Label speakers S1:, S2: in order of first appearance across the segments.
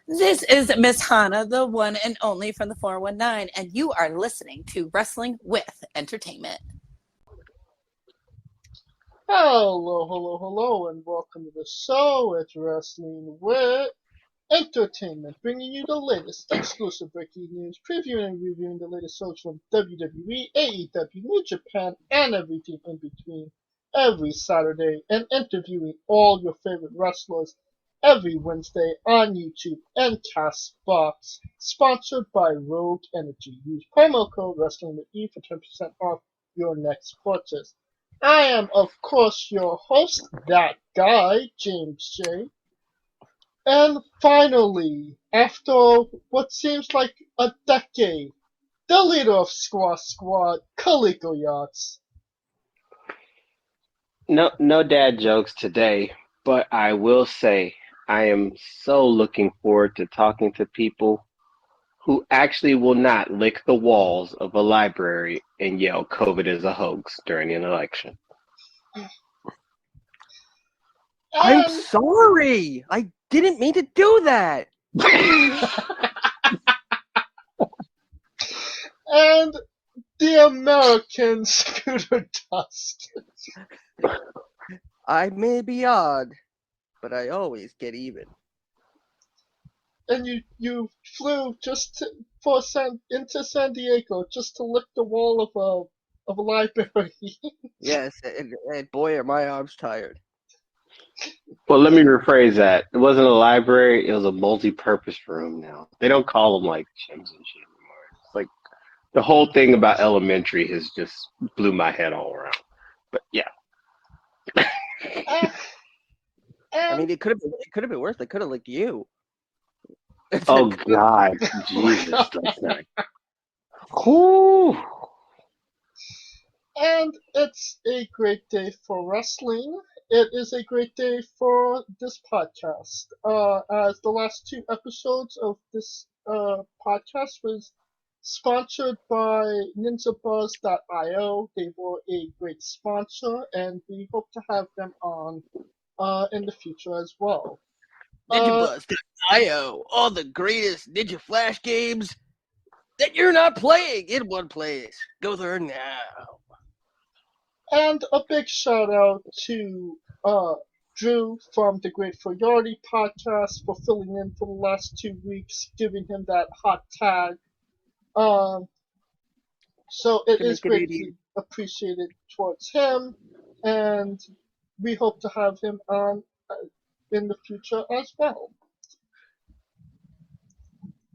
S1: This is Miss Hana, the one and only from the 419, and you are listening to Wrestling with Entertainment.
S2: Hello, and welcome to the show. It's Wrestling with Entertainment, bringing you the latest exclusive breaking news, previewing and reviewing the latest shows from WWE, AEW, New Japan, and everything in between every Saturday, and interviewing all your favorite wrestlers every Wednesday on YouTube and Castbox. Sponsored by Rogue Energy. Use promo code Wrestling with E for 10% off your next purchase. I am, of course, your host, that guy, James J. And finally, after what seems like a decade, the leader of Squash Squad, Kaliko Yachts.
S3: No dad jokes today, but I will say I am so looking forward to talking to people who actually will not lick the walls of a library and yell COVID is a hoax during an election.
S4: I'm sorry. I didn't mean to do that.
S2: And the American Scooter Dust.
S4: I may be odd, but I always get even.
S2: And you flew into San Diego just to lick the wall of a library.
S4: Yes, and boy, are my arms tired.
S3: Well, let me rephrase that. It wasn't a library, it was a multi-purpose room now. They don't call them like gyms and shit anymore. It's like the whole thing about elementary has just blew my head all around. But yeah.
S4: I mean, it could have been worse. They could have licked you.
S3: Oh God, Jesus, that's not. Whew.
S2: And it's a great day for wrestling. It is a great day for this podcast. As the last two episodes of this podcast was sponsored by NinjaBuzz.io. They were a great sponsor, and we hope to have them on in the future as well.
S4: NinjaBuzz.io, all the greatest Ninja Flash games that you're not playing in one place. Go there now.
S2: And a big shout out to Drew from the Great Foriarty podcast for filling in for the last 2 weeks, giving him that hot tag. So it is greatly appreciated towards him, and we hope to have him on in the future as well.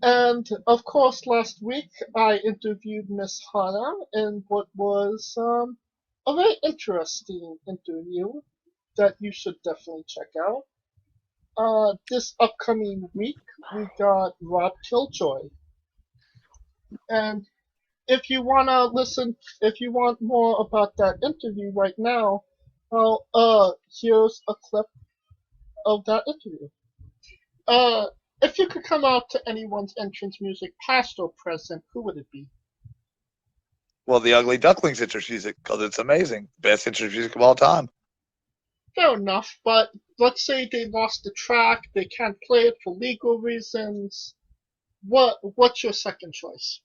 S2: And of course, last week I interviewed Miss Hana in what was a very interesting interview that you should definitely check out. This upcoming week we got Rob Killjoy, and if you wanna listen, if you want more about that interview right now, well, here's a clip of that interview. If you could come out to anyone's entrance music, past or present, who would it be?
S5: Well, the Ugly Ducklings entrance music, because it's amazing. Best entrance music of all time.
S2: Fair enough, but let's say they lost the track, they can't play it for legal reasons. What's your second choice?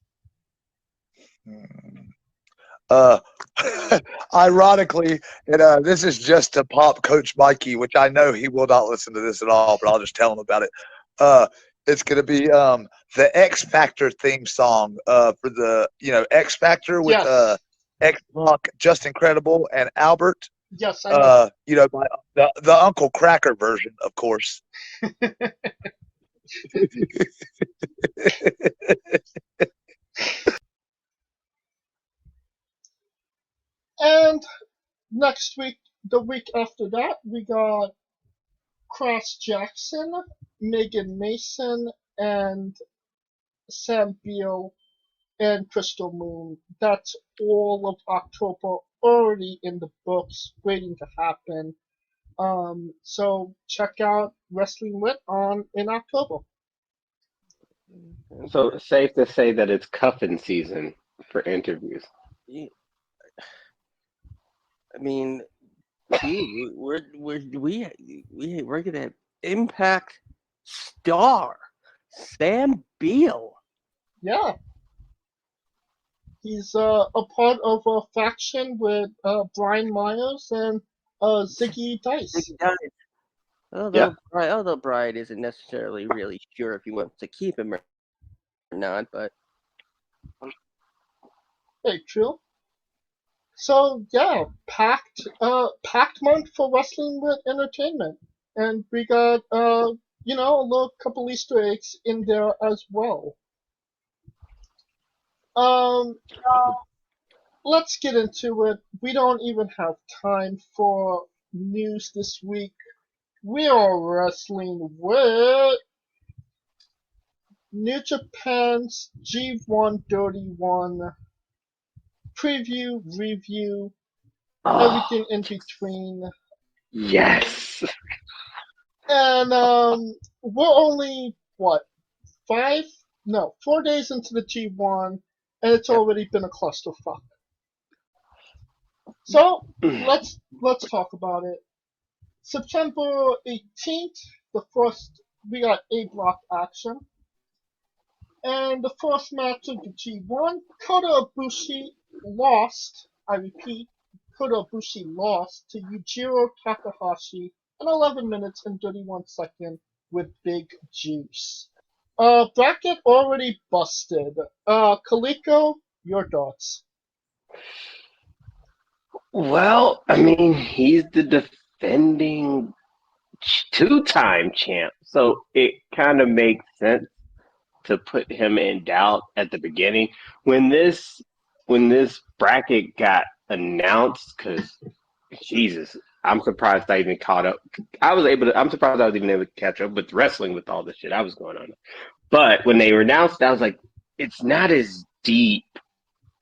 S5: Ironically, and this is just to pop Coach Mikey, which I know he will not listen to this at all, but I'll just tell him about it. It's going to be the X Factor theme song for the X Factor with X-Pac, Just Incredible, and Albert.
S2: Yes, I know.
S5: The Uncle Cracker version, of course.
S2: And next week, the week after that, we got Cross Jackson, Megan Mason, and Sam Beal and Crystal Moon. That's all of October already in the books, waiting to happen. So check out Wrestling With in October.
S3: So safe to say that it's cuffing season for interviews.
S4: I mean, gee, we're gonna Impact star Sam Beal.
S2: Yeah. He's a part of a faction with Brian Myers and Ziggy Dice.
S4: Ziggy Dice.
S3: Yeah.
S4: Although Brian isn't necessarily really sure if he wants to keep him or not, but
S2: Very true. So yeah, packed month for wrestling with entertainment, and we got a little couple Easter eggs in there as well. Um, let's get into it. We don't even have time for news this week. We are wrestling with New Japan's G131 preview, review, everything in between.
S3: Yes.
S2: And we're only 4 days into the G1, and it's already been a clusterfuck. So let's talk about it. September 18th, we got A block action, and the first match of the G1, Kota Ibushi lost. I repeat, Kota Ibushi lost to Yujiro Takahashi in 11 minutes and 31 seconds with Big Juice. Bracket already busted. Kaliko, your thoughts?
S3: Well, I mean, he's the defending two-time champ, so it kind of makes sense to put him in doubt at the beginning when this bracket got announced. Because Jesus, I'm surprised I even caught up. I'm surprised I was even able to catch up with wrestling with all the shit I was going on. But when they were announced, I was like, it's not as deep.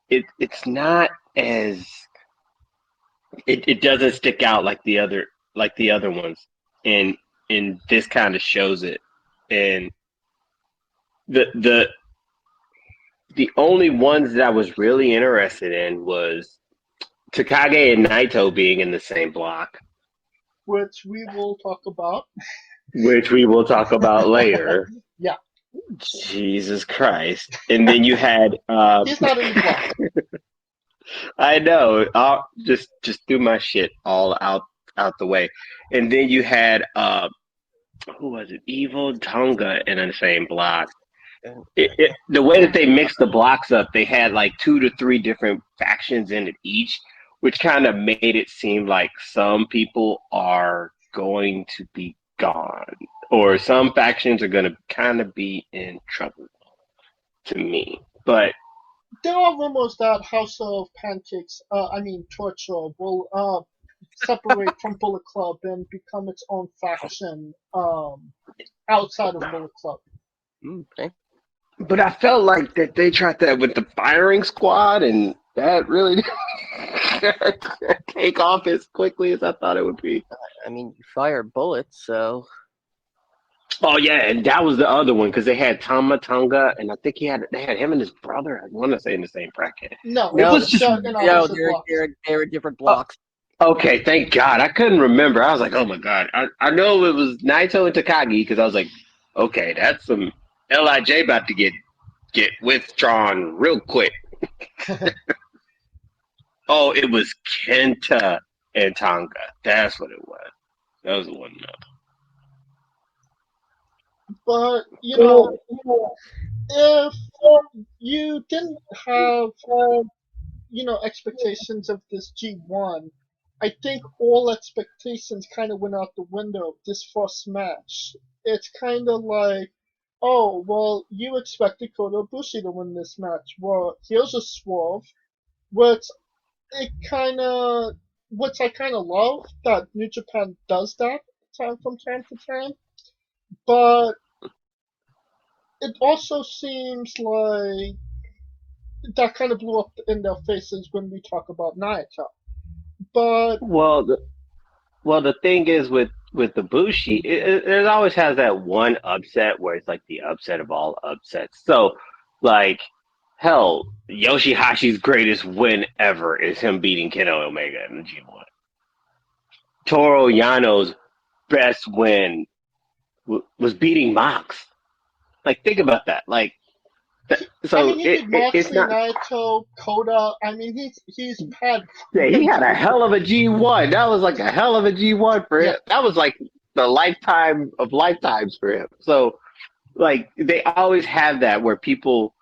S3: It's not as it doesn't stick out like the other ones, and this kind of shows it. And the only ones that I was really interested in was Takage and Naito being in the same block,
S2: Which we will talk about.
S3: which we will talk about later.
S2: Yeah.
S3: Jesus Christ! And then you had
S2: He's not in the block.
S3: I know. I'll just do my shit all out the way. And then you had who was it? Evil Tonga in the same block. The way that they mixed the blocks up, they had like 2 to 3 different factions in it each, which kind of made it seem like some people are going to be gone, or some factions are going to kind of be in trouble to me. But
S2: there are rumors that House of Torture will separate from Bullet Club and become its own faction outside of Bullet Club.
S4: Okay.
S3: But I felt like that they tried that with the firing squad, and that really didn't take off as quickly as I thought it would be.
S4: I mean, you fire bullets, so.
S3: Oh yeah, and that was the other one because they had Tonga, and I think they had him and his brother. I want to say in the same bracket.
S2: No,
S3: it was just
S4: they're different blocks.
S3: Okay, thank God. I couldn't remember. I was like, oh my God. I know it was Naito and Takagi because I was like, okay, that's some LIJ about to get withdrawn real quick. Oh, it was Kenta and Tonga. That's what it was. That was the one.
S2: But if you didn't have expectations of this G1, I think all expectations kind of went out the window this first match. It's kind of like, oh, well, you expected Kota Ibushi to win this match. Well, here's a swerve, which I kind of love that New Japan does that from time to time. But it also seems like that kind of blew up in their faces when we talk about Naito. But
S3: the thing is with the Bushi, it always has that one upset where it's like the upset of all upsets. So, like, hell, Yoshihashi's greatest win ever is him beating Kenny Omega in the G1. Toru Yano's best win was beating Mox. Like, think about that. Like,
S2: I
S3: so
S2: mean, he did
S3: it's
S2: Moxley,
S3: not.
S2: Naito, Koda. I mean, he's had
S3: Yeah, he had a
S2: plenty.
S3: hell of a G1. That was like a hell of a G1 for
S2: Yeah,
S3: him. That was like the lifetime of lifetimes for him. So, like, they always have that where people,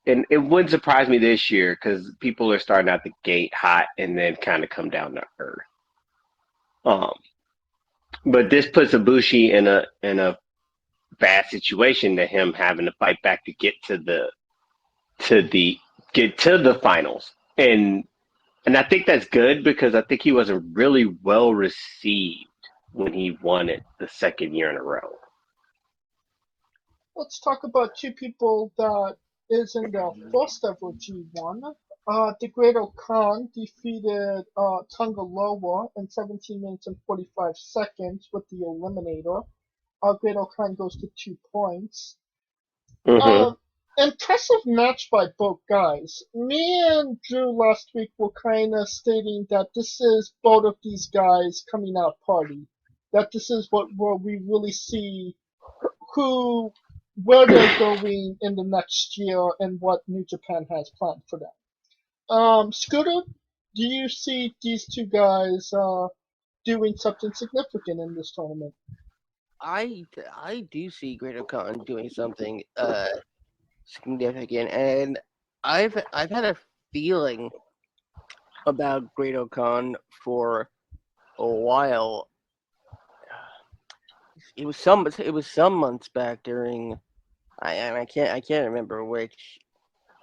S3: and it wouldn't surprise me this year because people are starting out the gate hot and then kind of come down to earth. Um, but this puts Ibushi in a bad situation to him having to fight back to get to the get to the finals. And I think that's good because I think he wasn't really well received when he won it the second year in a row.
S2: let's talk about two people that is in their first ever G1. The Great Khan defeated Sangaloma in 17 minutes and 45 seconds with the Eliminator. Great Khan goes to 2 points.
S3: Mm-hmm.
S2: Impressive match by both guys. Me and Drew last week were kind of stating that this is both of these guys coming out party. That this is where we really see where they're going in the next year and what New Japan has planned for them. Scooter, do you see these two guys doing something significant in this tournament?
S4: I do see Great Khan doing something significant, and I've had a feeling about Great Khan for a while. It was some months back during I can't remember which,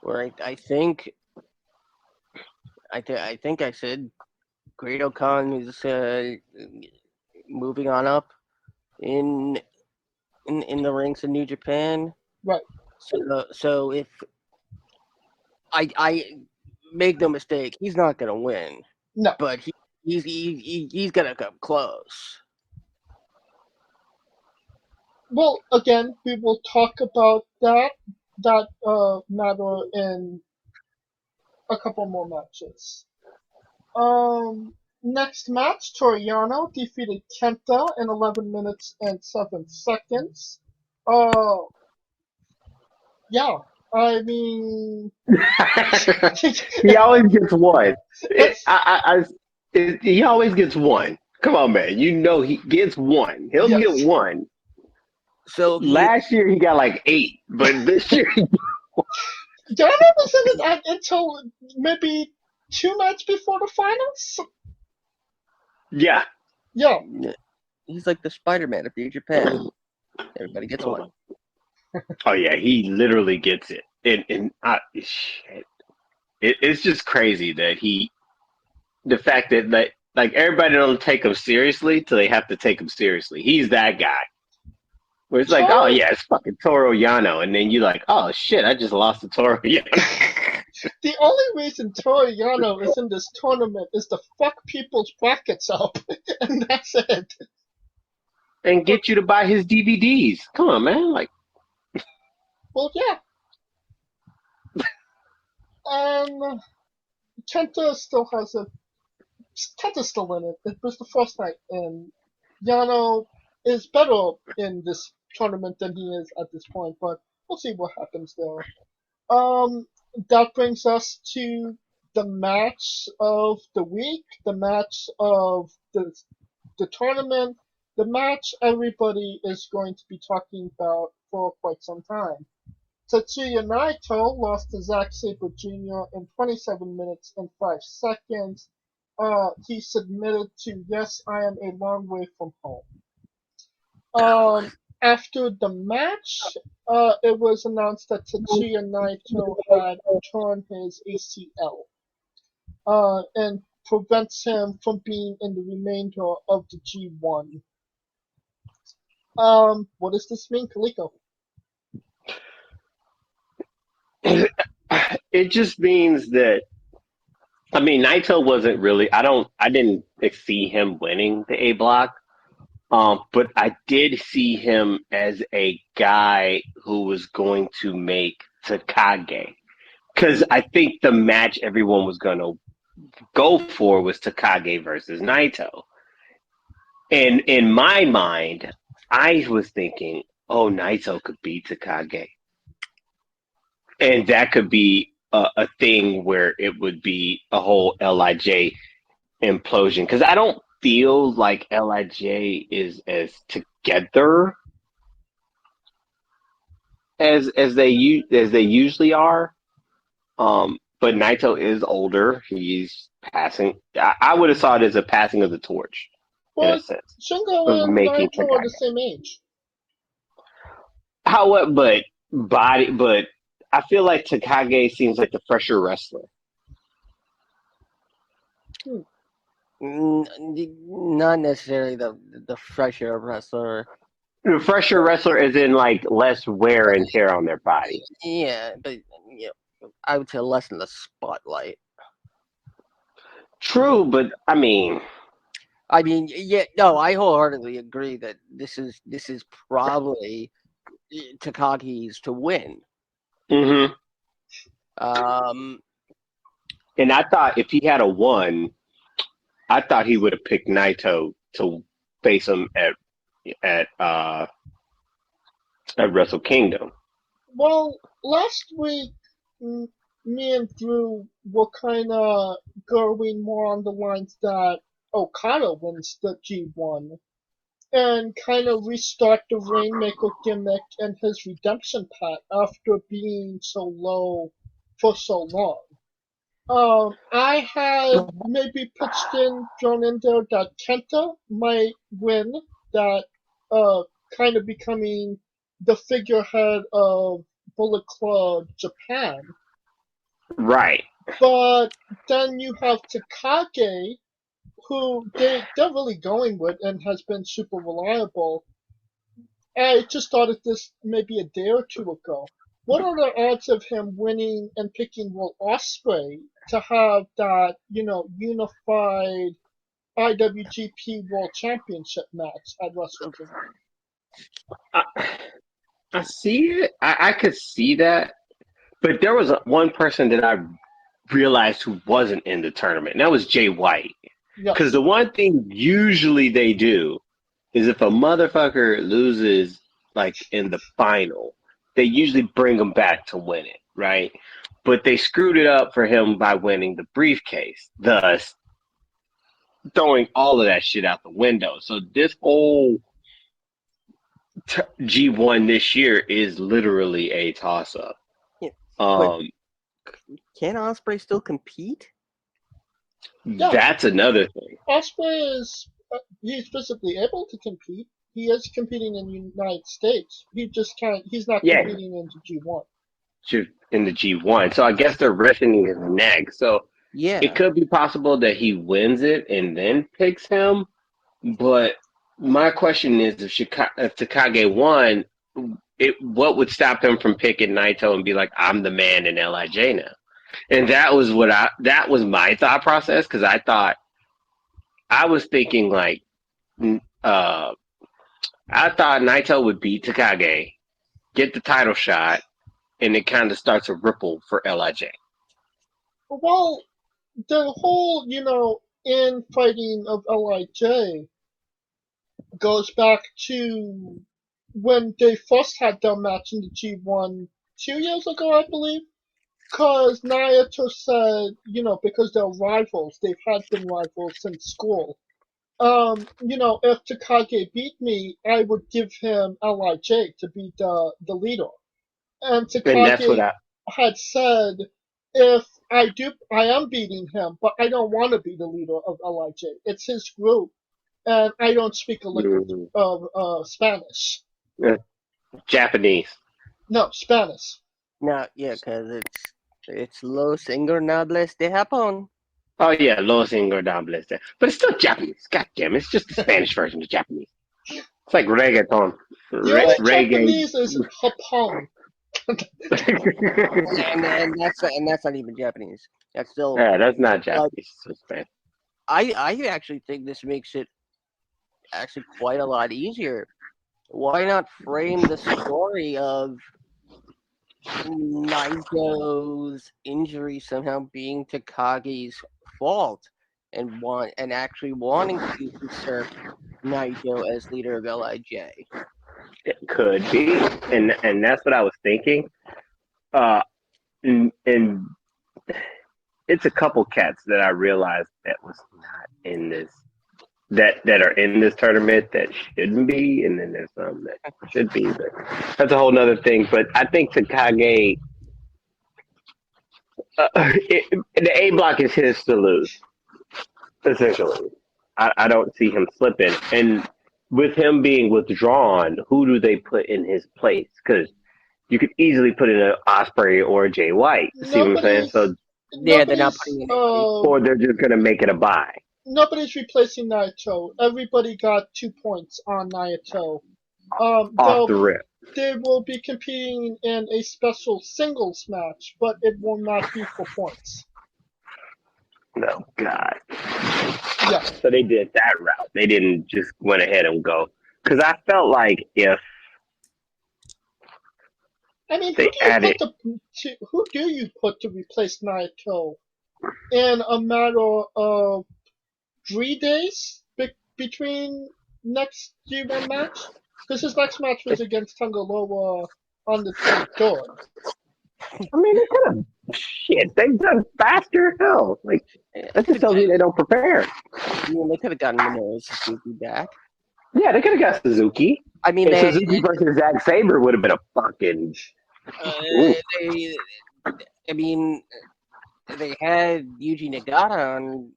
S4: where I think I said Great Khan is moving on up in the ranks of New Japan.
S2: Right.
S4: So if I make no mistake, he's not gonna win.
S2: No.
S4: But he's gonna come close.
S2: Well, again, we will talk about that matter in a couple more matches. Next match, Toyano defeated Kenta in 11 minutes and 7 seconds. Yeah, I mean,
S3: He always gets one.
S2: Let's-
S3: He always gets one. Come on, man. You know he gets one. He'll
S2: Yes.
S3: get one.
S4: So
S3: Last year he got like 8, but this year
S2: Toyano was in it until maybe 2 nights before the finals.
S3: yeah.
S2: Yeah,
S4: he's like the Spider-Man of New Japan. Everybody gets one.
S3: Oh yeah, he literally gets it. Shit. It's just crazy that the fact that like everybody don't take him seriously till they have to take him seriously. He's that guy. Where it's like, oh yeah, it's fucking Toro Yano, and then you're like, oh shit, I just lost to Toro Yano.
S2: the only reason Toyano is in this tournament is to fuck people's brackets up, and that's it.
S3: And get you to buy his DVDs. Come on, man. Like,
S2: Well, yeah. Kenta still has Kenta's still in it. It was the first night, and Yano is better in this tournament than he is at this point, but we'll see what happens there. That brings us to the match of the week, the match of the tournament, the match everybody is going to be talking about for quite some time. Tetsuya Naito lost to Zack Saber Jr. in 27 minutes and 5 seconds. He submitted to Yes, I Am a Long Way from Home. After the match, it was announced that Tetsuya Naito had torn his ACL and prevents him from being in the remainder of the G1. What does this mean, Kaliko?
S3: it just means that I mean Naito wasn't really I didn't see him winning the A block. But I did see him as a guy who was going to make Takage. Because I think the match everyone was going to go for was Takage versus Naito. And in my mind, I was thinking, oh, Naito could beat Takage. And that could be a thing where it would be a whole LIJ implosion. Because I don't feel like LIJ is as together as they usually are. But Naito is older. He's passing. I would have saw it as a passing of the torch in a
S2: But
S3: sense
S2: Shingle
S3: of
S2: and
S3: making
S2: Naito are the
S3: Takage.
S2: same age.
S3: However, but I feel like Takage seems like the fresher wrestler.
S4: Not necessarily the fresher wrestler.
S3: The fresher wrestler is in like less wear and tear on their body.
S4: Yeah, but I would say less in the spotlight.
S3: True, but I mean,
S4: yeah, no, I wholeheartedly agree that this is probably Takaki's to win.
S3: hmm
S4: Um,
S3: and I thought if he had a one, I thought he would have picked Naito to face him at Wrestle Kingdom.
S2: Well, last week, me and Drew were kind of going more on the lines that Okada wins the G1 and kind of restart the Rainmaker gimmick and his redemption path after being so low for so long. I had maybe pitched in, thrown in there that Kenta might win that, kind of becoming the figurehead of Bullet Club Japan.
S3: Right.
S2: But then you have Takage, who they're really going with and has been super reliable. I just started this maybe a day or two ago. What are the odds of him winning and picking Will Ospreay to have that, unified IWGP World Championship match at Wrestle Kingdom?
S3: I see it. I could see that. But there was one person that I realized who wasn't in the tournament, and that was Jay White.
S2: Yes.
S3: Because the one thing usually they do is if a motherfucker loses, like in the final, they usually bring him back to win it, right? But they screwed it up for him by winning the briefcase, thus throwing all of that shit out the window. So this whole G1 this year is literally a toss up.
S4: Yeah, but can Ospreay still compete?
S2: Yeah.
S3: That's another thing.
S2: Ospreay is he's physically able to compete. He is competing in the United States. He just can't. He's not competing in the G1.
S3: In the G1. So I guess they're resting his neck. So
S4: yeah,
S3: it could be possible that he wins it and then picks him. But my question is, if Takage won, what would stop him from picking Naito and be like, I'm the man in LIJ now? And that was my thought process, because I was thinking like, I thought Naito would beat Takage, get the title shot, and it kind of starts a ripple for LIJ.
S2: Well, the whole, infighting of LIJ goes back to when they first had their match in the G1 2 years ago, I believe. Because Naito said, because they're rivals, they've been rivals since school. If Takage beat me, I would give him LIJ to be the leader. And Takage had said, if I am beating him, but I don't want to be the leader of LIJ. It's his group, and I don't speak a lick of Spanish.
S3: Japanese.
S2: No, Spanish.
S4: No, yeah, because it's Los Ingobernables de Japón.
S3: Oh yeah, Los Ingobernables. But it's still Japanese. God damn, it's just the Spanish version of Japanese. It's like reggaeton.
S2: The only Japanese is Japón.
S4: and that's not even Japanese. That's still
S3: that's not Japanese. It's Spanish.
S4: I actually think this makes it actually quite a lot easier. Why not frame the story of Naito's injury somehow being Takagi's fault, and actually wanting to usurp Naito as leader of LIJ?
S3: It could be, and that's what I was thinking. And it's a couple cats that I realized that was not in this that are in this tournament that shouldn't be, and then there's some that should be. But that's a whole nother thing. But I think Takage, the A block is his to lose. Essentially, I don't see him slipping. And with him being withdrawn, who do they put in his place? Because you could easily put in an Osprey or a Jay White. See what I'm saying? So
S4: Yeah, they're not putting
S2: Nobody's,
S4: in
S3: or they're just gonna make it a buy.
S2: nobody's replacing Naito. Everybody got 2 points on Naito.
S3: Off the rip.
S2: They will be competing in a special singles match, but it will not be for points.
S3: No, God.
S2: Yeah.
S3: So they did that route. They didn't just went ahead and go. Because I felt like if
S2: I mean,
S3: they added,
S2: who do you put to replace Naito in a matter of 3 days between next G1 match? Because his next match was against Sangaloma on the 23rd.
S3: I mean, they could have, shit, they've done faster. Hell, like, that just tells me they don't prepare.
S4: I mean, they could have gotten Minoru Suzuki back.
S3: Yeah, they could have got Suzuki.
S4: I mean,
S3: And Suzuki versus Zack Saber would have been a fucking.
S4: I mean, they had Eugene Nagata on,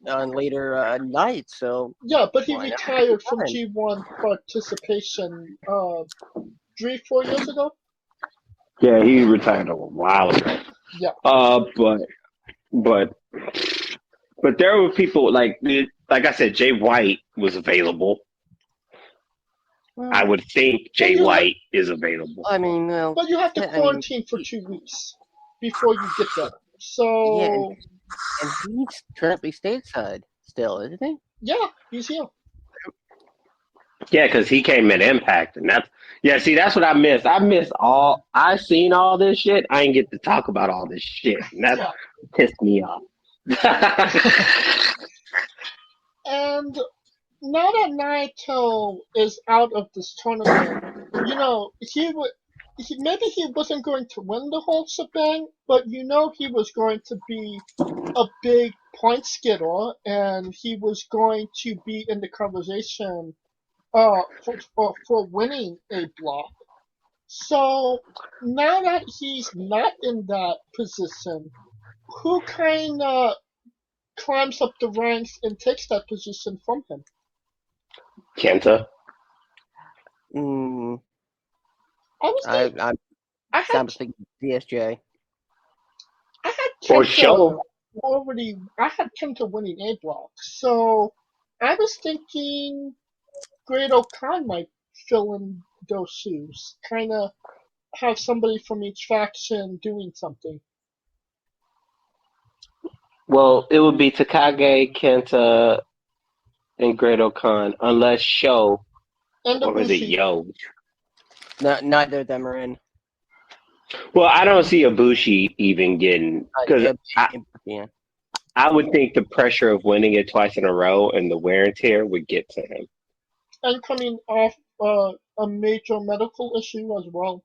S4: on later nights. So
S2: Yeah, but he
S4: why not?
S2: retired from G1 participation 3-4 years ago.
S3: Yeah, he retired a while ago.
S2: Yeah.
S3: But there were people like I said, Jay White was available. I would think Jay White is available.
S4: I mean,
S2: but you have to quarantine for 2 weeks before you get there. So
S4: yeah, and he's currently stateside still, isn't he?
S2: Yeah, he's here.
S3: Yeah, because he came in Impact, and see, that's what I missed. I seen all this shit. I didn't get to talk about all this shit, and that pissed me off.
S2: And now that Naito is out of this tournament, maybe he wasn't going to win the whole shebang, but he was going to be a big point getter, and he was going to be in the conversation for winning a block. So now that he's not in that position, who kind of climbs up the ranks and takes that position from him?
S3: Kenta.
S2: I was
S4: thinking DSJ.
S2: I had
S3: Or
S2: Kenta
S3: Show.
S2: I had Kenta winning A block, so I was thinking Great Khan might fill in those shoes. Kind of have somebody from each faction doing something.
S3: Well, it would be Takage, Kenta, and Great Khan, unless Show.
S2: And
S3: or is it Yo?
S4: No, neither of them are in.
S3: Well, I don't see Ibushi even getting, because I would think the pressure of winning it twice in a row and the wear and tear would get to him.
S2: And coming off a major medical issue as well.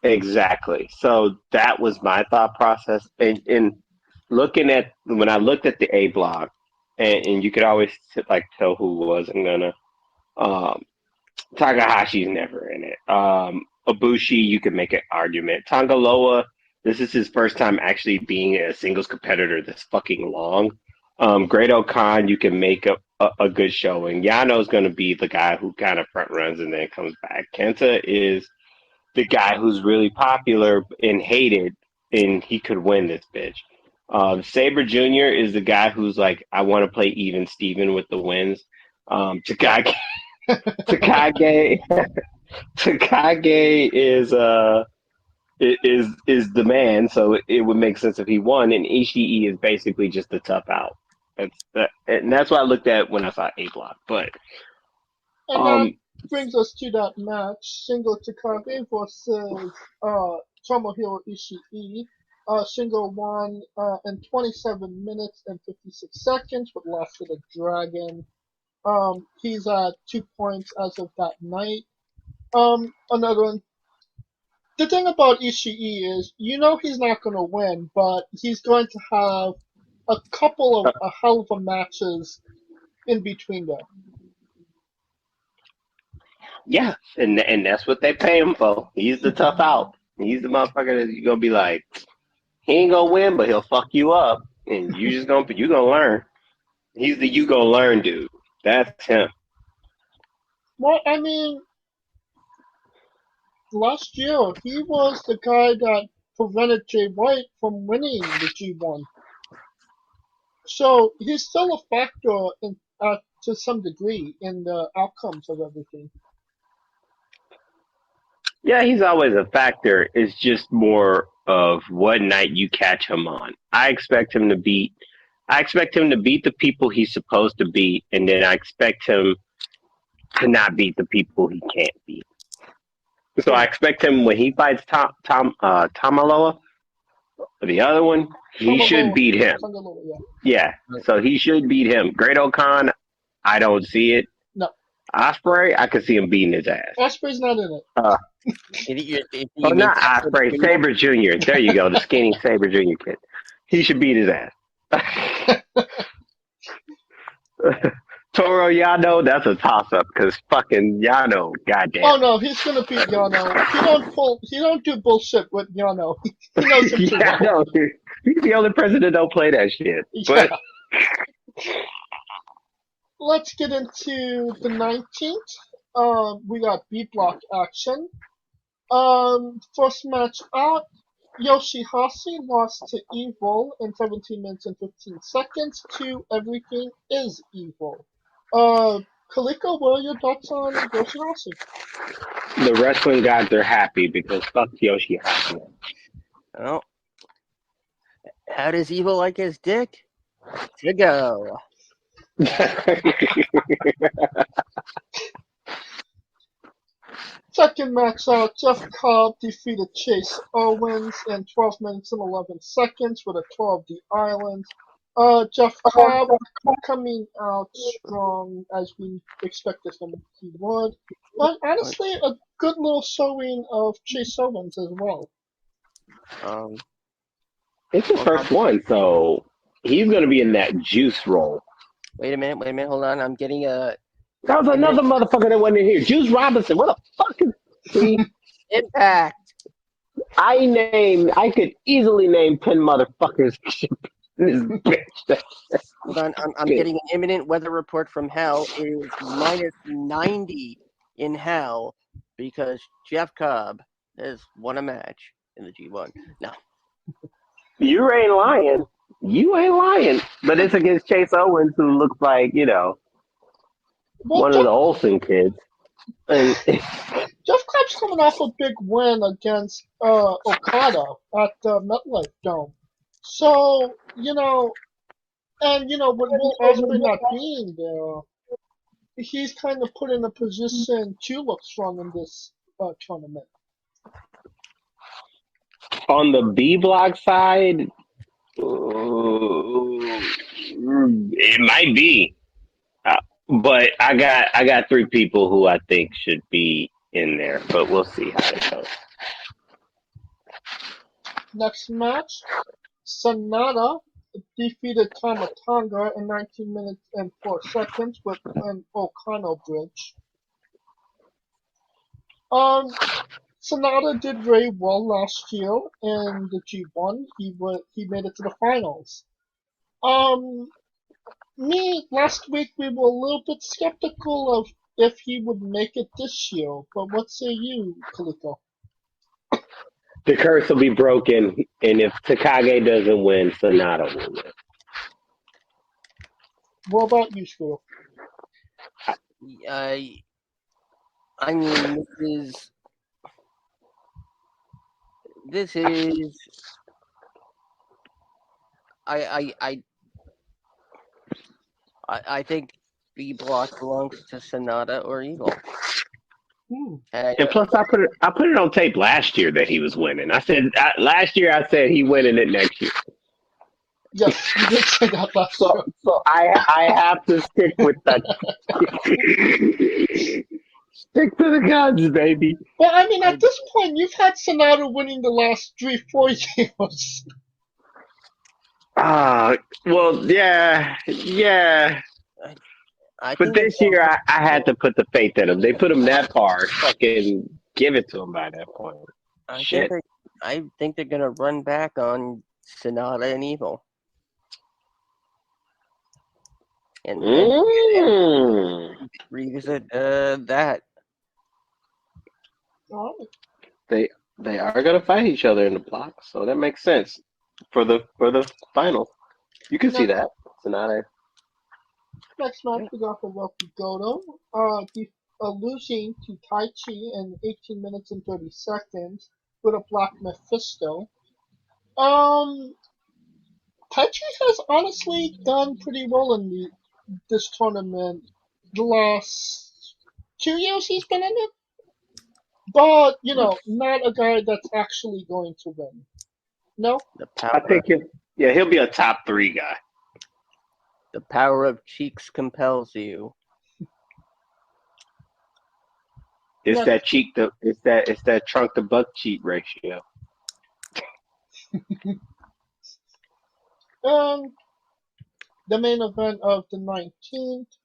S3: Exactly. So that was my thought process. And looking at, when I looked at the A block, and you could always tell who wasn't gonna. Takahashi's never in it. Ibushi, you could make an argument. Sangaloma, this is his first time actually being a singles competitor this fucking long. Great Khan, you can make a good showing. Yano's going to be the guy who kind of front runs and then comes back. Kenta is the guy who's really popular and hated, and he could win this bitch. Saber Jr. is the guy who's like, I want to play even Steven with the wins. Takage is the man, so it would make sense if he won. And Ishii is basically just the tough out. And that's what I looked at when I saw A block. But
S2: that brings us to that match: Shingle Takagi versus Tomohiro Ishii. Shingle won in 27 minutes and 56 seconds, but lasted a dragon. He's at 2 points as of that night. Another one. The thing about Ishii is, he's not going to win, but he's going to have a couple of a hell of a matches in between there.
S3: Yeah, and that's what they pay him for. He's the tough out. He's the motherfucker that you're gonna be like, he ain't gonna win, but he'll fuck you up, and you gonna learn. He's the you gonna learn dude. That's him.
S2: Well, I mean, last year he was the guy that prevented Jay White from winning the G1. So he's still a factor to some degree in the outcomes of everything.
S3: Yeah, he's always a factor. It's just more of what night you catch him on. I expect him to beat the people he's supposed to beat, and then I expect him to not beat the people he can't beat. So I expect him when he fights Tamaloa, the other one, he should beat him.
S2: Sangaloma,
S3: Yeah, so he should beat him. Great O'Con, I don't see it.
S2: No.
S3: Osprey, I could see him beating his ass.
S2: Osprey's not in it.
S3: Not Osprey, Saber Jr. There you go, the skinny Saber Jr. kid. He should beat his ass. Toro Yano, that's a toss-up because fucking Yano, goddamn.
S2: Oh no, he's gonna beat Yano. He don't do bullshit with Yano. He knows him too
S3: Yeah,
S2: well.
S3: no, he's the only person that don't play that shit.
S2: Yeah.
S3: But
S2: Let's get into the 19th. We got B block action. First match out, Yoshihashi lost to Evil in 17 minutes and 15 seconds to Everything is Evil. Kaliko, what are your thoughts on Yoshihashi?
S3: the wrestling gods are happy because fuck Yoshihashi.
S4: Well, how does Evil like his dick? To go.
S2: Second match out, Jeff Cobb defeated Chase Owens in 12 minutes and 11 seconds with a 12D Island. Jeff Cobb coming out strong as we expected him he would. But honestly, a good little showing of Chase Owens as well.
S3: It's the first one, so he's going to be in that juice roll.
S4: Wait a minute, hold on. I'm getting a...
S3: That was another motherfucker that wasn't in here. Juice Robinson, what the fuck is... See?
S4: Impact.
S3: I could easily name 10 motherfuckers. This bitch.
S4: Hold on, I'm getting an imminent weather report from hell. It is minus 90 in hell because Jeff Cobb has won a match in the G1. No.
S3: You ain't lying. You ain't lying. But it's against Chase Owens, who looks like, one of the Olsen kids. And
S2: Jeff Cobb's coming off a big win against Okada at the MetLife Dome. So, with Will Ospreay not being there, he's kind of put in a position to look strong in this tournament.
S3: on the B block side, it might be. But I got three people who I think should be in there, but we'll see how it goes.
S2: Next match, Sonata defeated Tanda in 19 minutes and 4 seconds with an O'Connell bridge. Sonata did very well last year in the G1. He made it to the finals. Last week we were a little bit skeptical of if he would make it this year, but what say you, Kaliko?
S3: The curse will be broken, and if Takage doesn't win, Sonata will win.
S2: What about you, Squirrel?
S4: I mean, this is. I think B block belongs to Sonata or Eagle.
S3: And plus, I put it on tape last year that he was winning. Last year I said he winning it next year.
S2: Yes, you did say that last
S3: So,
S2: show.
S3: so I have to stick with that. Stick to the guns, baby.
S2: Well, I mean,
S4: I
S2: at this point, you've had Sonata winning the last 3-4 years.
S3: Well, yeah.
S4: I
S3: But
S4: think they're
S3: this
S4: gonna
S3: year,
S4: run,
S3: I had to put the faith in him. They put him that far. Fucking give it to him by that point.
S4: I
S3: Shit.
S4: think they're gonna run back on Sonata and Evil. And revisit that.
S2: All
S3: They are gonna fight each other in the block, so that makes sense for the final. You can see that. Sonata.
S2: Next match, we got the Roki Goto. Losing to Tai Chi in 18 minutes and 30 seconds with a Black Mephisto. Tai Chi has honestly done pretty well in this tournament. The last 2 years he's been in it. But, not a guy that's actually going to win. No?
S4: The
S3: I
S4: power,
S3: think he'll be a top 3 guy.
S4: the power of cheeks compels you.
S3: It's
S2: Yeah.
S3: that cheek to it's that trunk to buck cheek ratio.
S2: The main event of the 19th,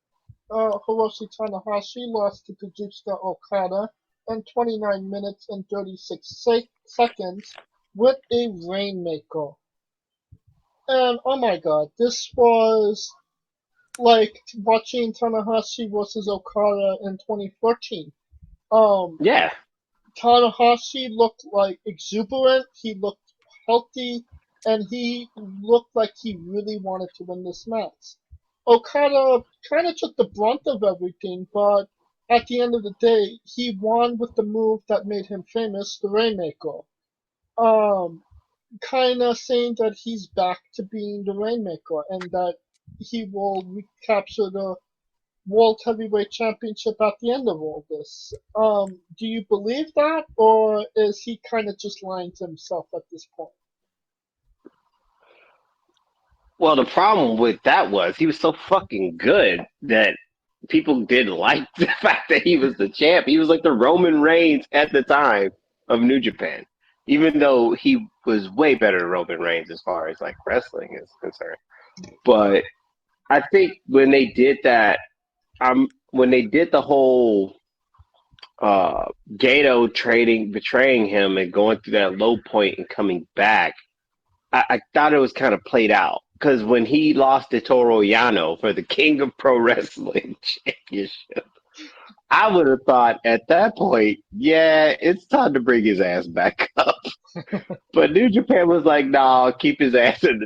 S2: Hiroshi Tanahashi lost to Kazuchika Okada in 29 minutes and 36 seconds with a Rainmaker. And oh my god, this was like watching Tanahashi versus Okada in 2014.
S3: Yeah.
S2: Tanahashi looked like exuberant, he looked healthy, and he looked like he really wanted to win this match. Okada kind of took the brunt of everything, but at the end of the day, he won with the move that made him famous, the Rainmaker. Kind of saying that he's back to being the Rainmaker and that he will recapture the World Heavyweight Championship at the end of all this. Do you believe that, or is he kind of just lying to himself at this point?
S3: Well, the problem with that was he was so fucking good that people didn't like the fact that he was the champ. He was like the Roman Reigns at the time of New Japan, even though he was way better than Roman Reigns as far as like wrestling is concerned. But I think when they did that, when they did the whole Gato betraying him and going through that low point and coming back, I thought it was kind of played out. Because when he lost to Toyano for the King of Pro Wrestling Championship, I would have thought at that point, yeah, it's time to bring his ass back up. But New Japan was like, nah, keep his ass in the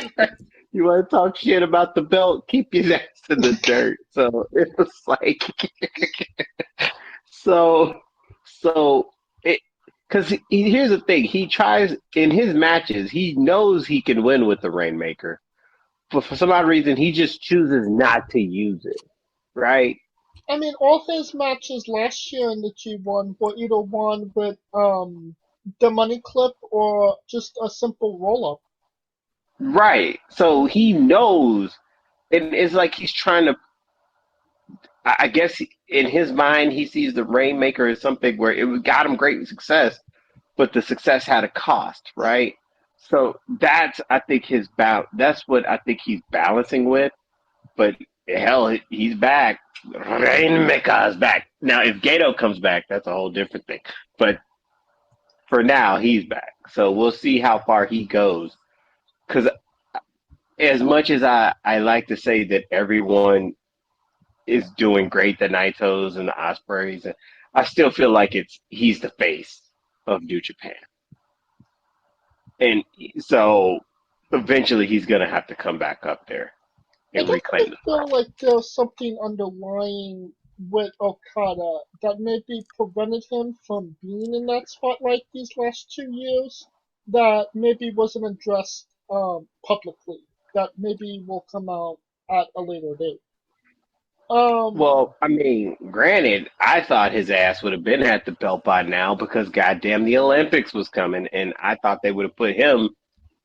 S3: dirt. You want to talk shit about the belt? Keep his ass in the dirt. So it was like, because here's the thing, he tries in his matches, he knows he can win with the Rainmaker, but for some odd reason, he just chooses not to use it, right?
S2: I mean, all his matches last year in the G1 were either won with the money clip or just a simple roll up.
S3: Right. So he knows, and it's like he's trying to. I guess in his mind, he sees the Rainmaker as something where it got him great success, but the success had a cost, right? So that's, I think, that's what I think he's balancing with. But hell, he's back. Rainmaker's back. Now, if Gato comes back, that's a whole different thing. But for now, he's back. So we'll see how far he goes. Because as much as I like to say that everyone is doing great, the Naitos and the Ospreys, I still feel like he's the face of New Japan. And so eventually he's going to have to come back up there and reclaim
S2: I feel like there's something underlying with Okada that maybe prevented him from being in that spotlight these last 2 years that maybe wasn't addressed publicly, that maybe will come out at a later date.
S3: Well, I mean, granted, I thought his ass would have been at the belt by now because goddamn the Olympics was coming, and I thought they would have put him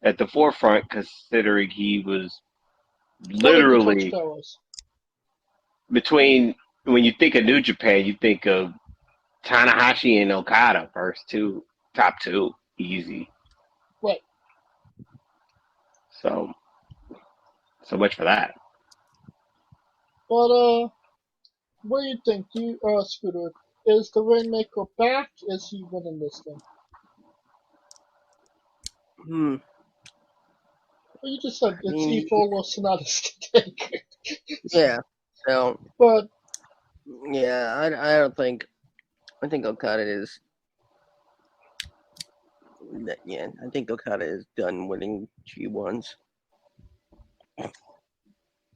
S3: at the forefront, considering he was
S2: One of the
S3: literally
S2: torchbearers.
S3: between. When you think of New Japan, you think of Tanahashi and Okada top two, easy.
S2: Right.
S3: So much for that.
S2: But what do you think? Scooter, is the Rainmaker back? Is he winning this thing? Well, you just said it's evil or Sonata's take.
S4: Yeah. So
S2: But
S4: yeah, I don't think. I think Okada is. Yeah, I think Okada is done winning G1s.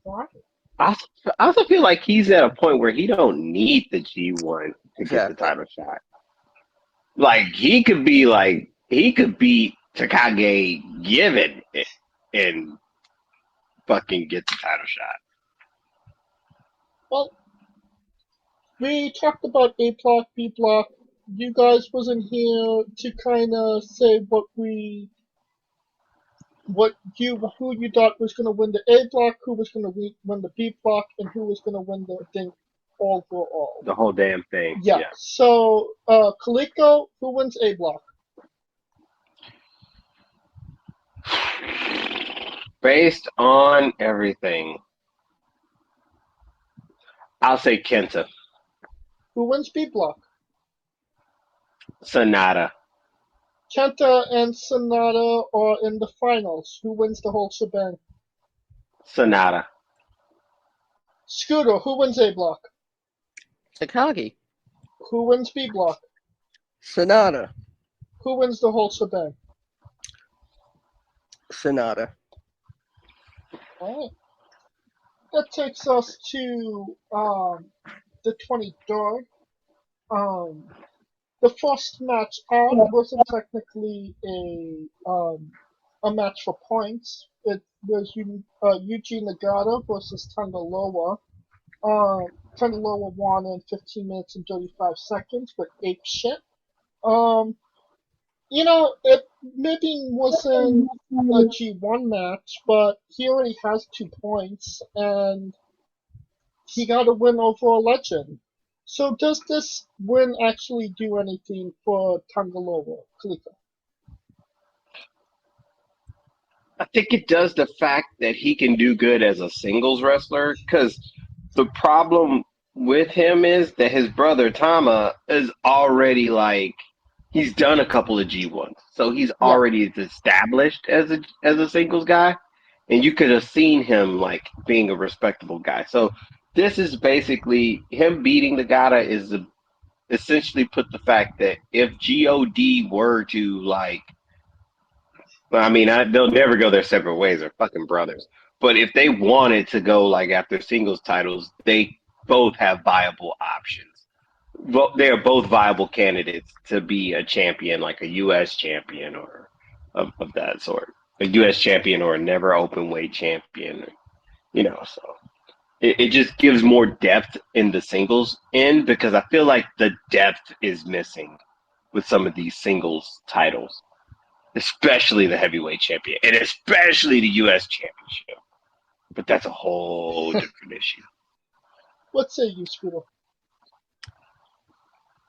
S2: why?
S3: I also feel like he's at a point where he don't need the G1 to get the
S4: Exactly.
S3: title shot. Like he could beat Takage given it and fucking get the title shot.
S2: Well, we talked about A block, B block. You guys wasn't here to kind of say who you thought was going to win the A block, who was going to win the B block, and who was going to win the thing overall.
S3: The whole damn thing.
S2: Yeah. So, Kaliko, who wins A block?
S3: Based on everything, I'll say Kenta.
S2: Who wins B block?
S3: Sonata.
S2: Kenta and Sonata are in the finals. Who wins the whole shebang?
S3: Sonata.
S2: Scooter, who wins A block?
S4: Takagi.
S2: Who wins B block?
S4: Sonata.
S2: Who wins the whole shebang?
S4: Sonata.
S2: Alright. That takes us to the 23rd. The first match out wasn't technically a match for points. It was Eugene Legato versus Sangaloma. Sangaloma won in 15 minutes and 35 seconds with ape shit. It maybe wasn't a G1 match, but he already has 2 points, and he got a win over a legend. So does this win actually do anything for Sangaloma, Kaliko?
S3: I think it does the fact that he can do good as a singles wrestler, because the problem with him is that his brother Tama is already he's done a couple of G1s, so he's already established as a singles guy, and you could have seen him being a respectable guy. So this is basically him beating the Gata is essentially put the fact that if God were to they'll never go their separate ways. They're fucking brothers. But if they wanted to go after singles titles, they both have viable options. Well, they are both viable candidates to be a champion, like a U.S. champion or of that sort. A U.S. champion or a never open weight champion, so it just gives more depth in the singles end, because I feel like the depth is missing with some of these singles titles, especially the heavyweight champion and especially the U.S. championship. But that's a whole different issue.
S2: What say you, Scooter?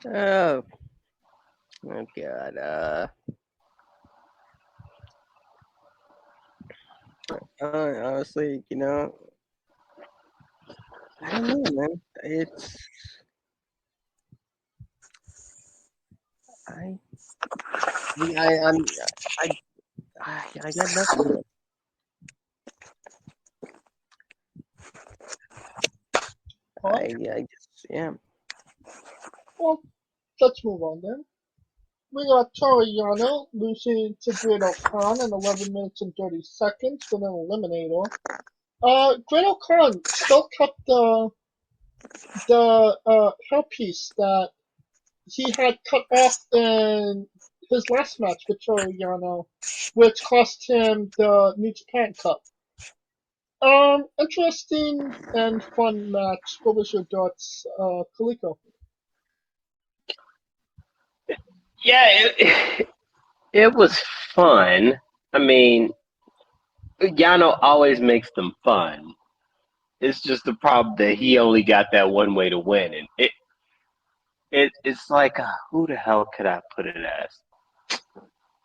S4: Oh God. Honestly, I don't know, man. I got nothing. I just
S2: Well, let's move on then. We got Toyano losing to Great Khan in 11 minutes and 30 seconds with an eliminator. Great Khan still kept the hairpiece that he had cut off in his last match with Toyano, which cost him the New Japan Cup. Interesting and fun match. What was your thoughts, Kaliko?
S3: Yeah, it was fun. I mean, Yano always makes them fun. It's just the problem that he only got that one way to win, and it's like who the hell could I put it as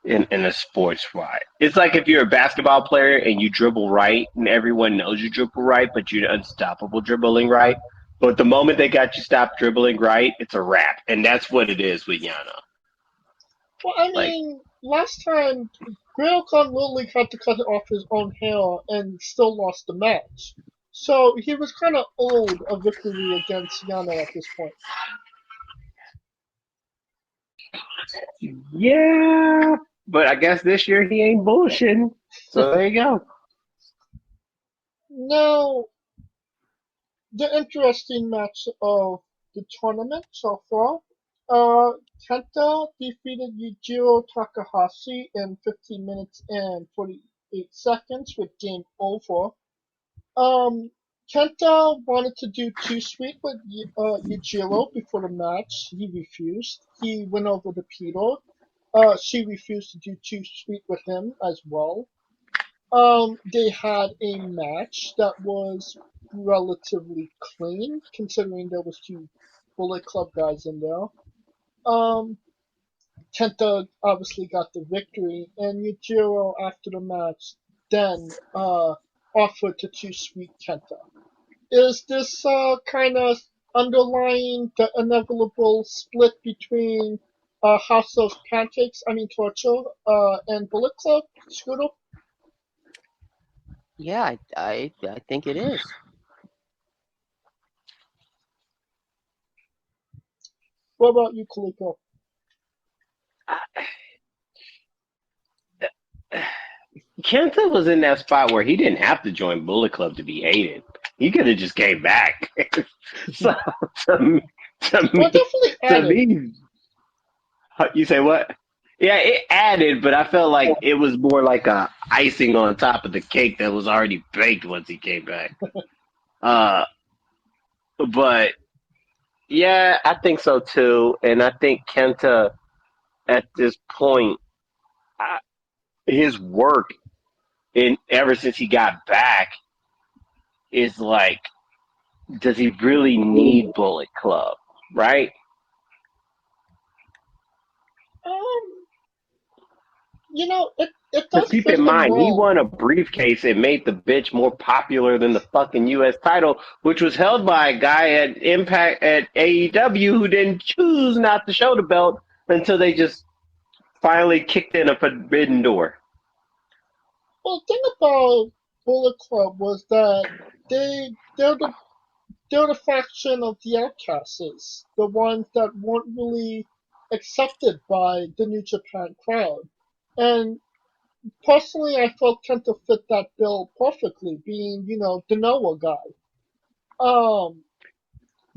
S3: in a sports fight? It's like if you're a basketball player and you dribble right, and everyone knows you dribble right, but you're unstoppable dribbling right. But the moment they got you stopped dribbling right, it's a wrap, and that's what it is with Yano.
S2: Well, I
S3: Like,
S2: mean, last time, Grail Khan literally had to cut off his own hair and still lost the match. So he was kind of owed a victory against Yano at this point.
S3: yeah, but I guess this year he ain't bullshitting. So there you go.
S2: Now, the interesting match of the tournament so far. Kenta defeated Yujiro Takahashi in 15 minutes and 48 seconds with game over. Kenta wanted to do Too Sweet with Yujiro before the match. He refused. He went over to Peter. She refused to do Too Sweet with him as well. They had a match that was relatively clean, considering there was two Bullet Club guys in there. Kenta obviously got the victory, and Yujiro after the match then offered to Too Sweet Kenta. Is this kind of underlying the inevitable split between House of Pancakes, Torture, and Bullet Club, Scooter?
S4: Yeah, I think it is.
S2: What about you, Kaliko?
S3: Kenta was in that spot where he didn't have to join Bullet Club to be hated. He could have just came back. So to me, to
S2: Well,
S3: me,
S2: definitely
S3: to
S2: added.
S3: me, you say what? Yeah, it added, but I felt like it was more like a icing on top of the cake that was already baked once he came back. Uh, but yeah, I think so too, and I think Kenta at this point, I, his work in ever since he got back is like, does he really need Bullet Club, right?
S2: Um, it
S3: Because
S2: does
S3: keep
S2: fit
S3: in
S2: him
S3: mind, he
S2: well.
S3: won a briefcase and made the bitch more popular than the fucking U.S. title, which was held by a guy at Impact at AEW who didn't choose not to show the belt until they just finally kicked in a forbidden door.
S2: Well, the thing about Bullet Club was that they're the faction of the outcasts, the ones that weren't really accepted by the New Japan crowd. And personally, I felt Kenta fit that bill perfectly, being the Noah guy. Um,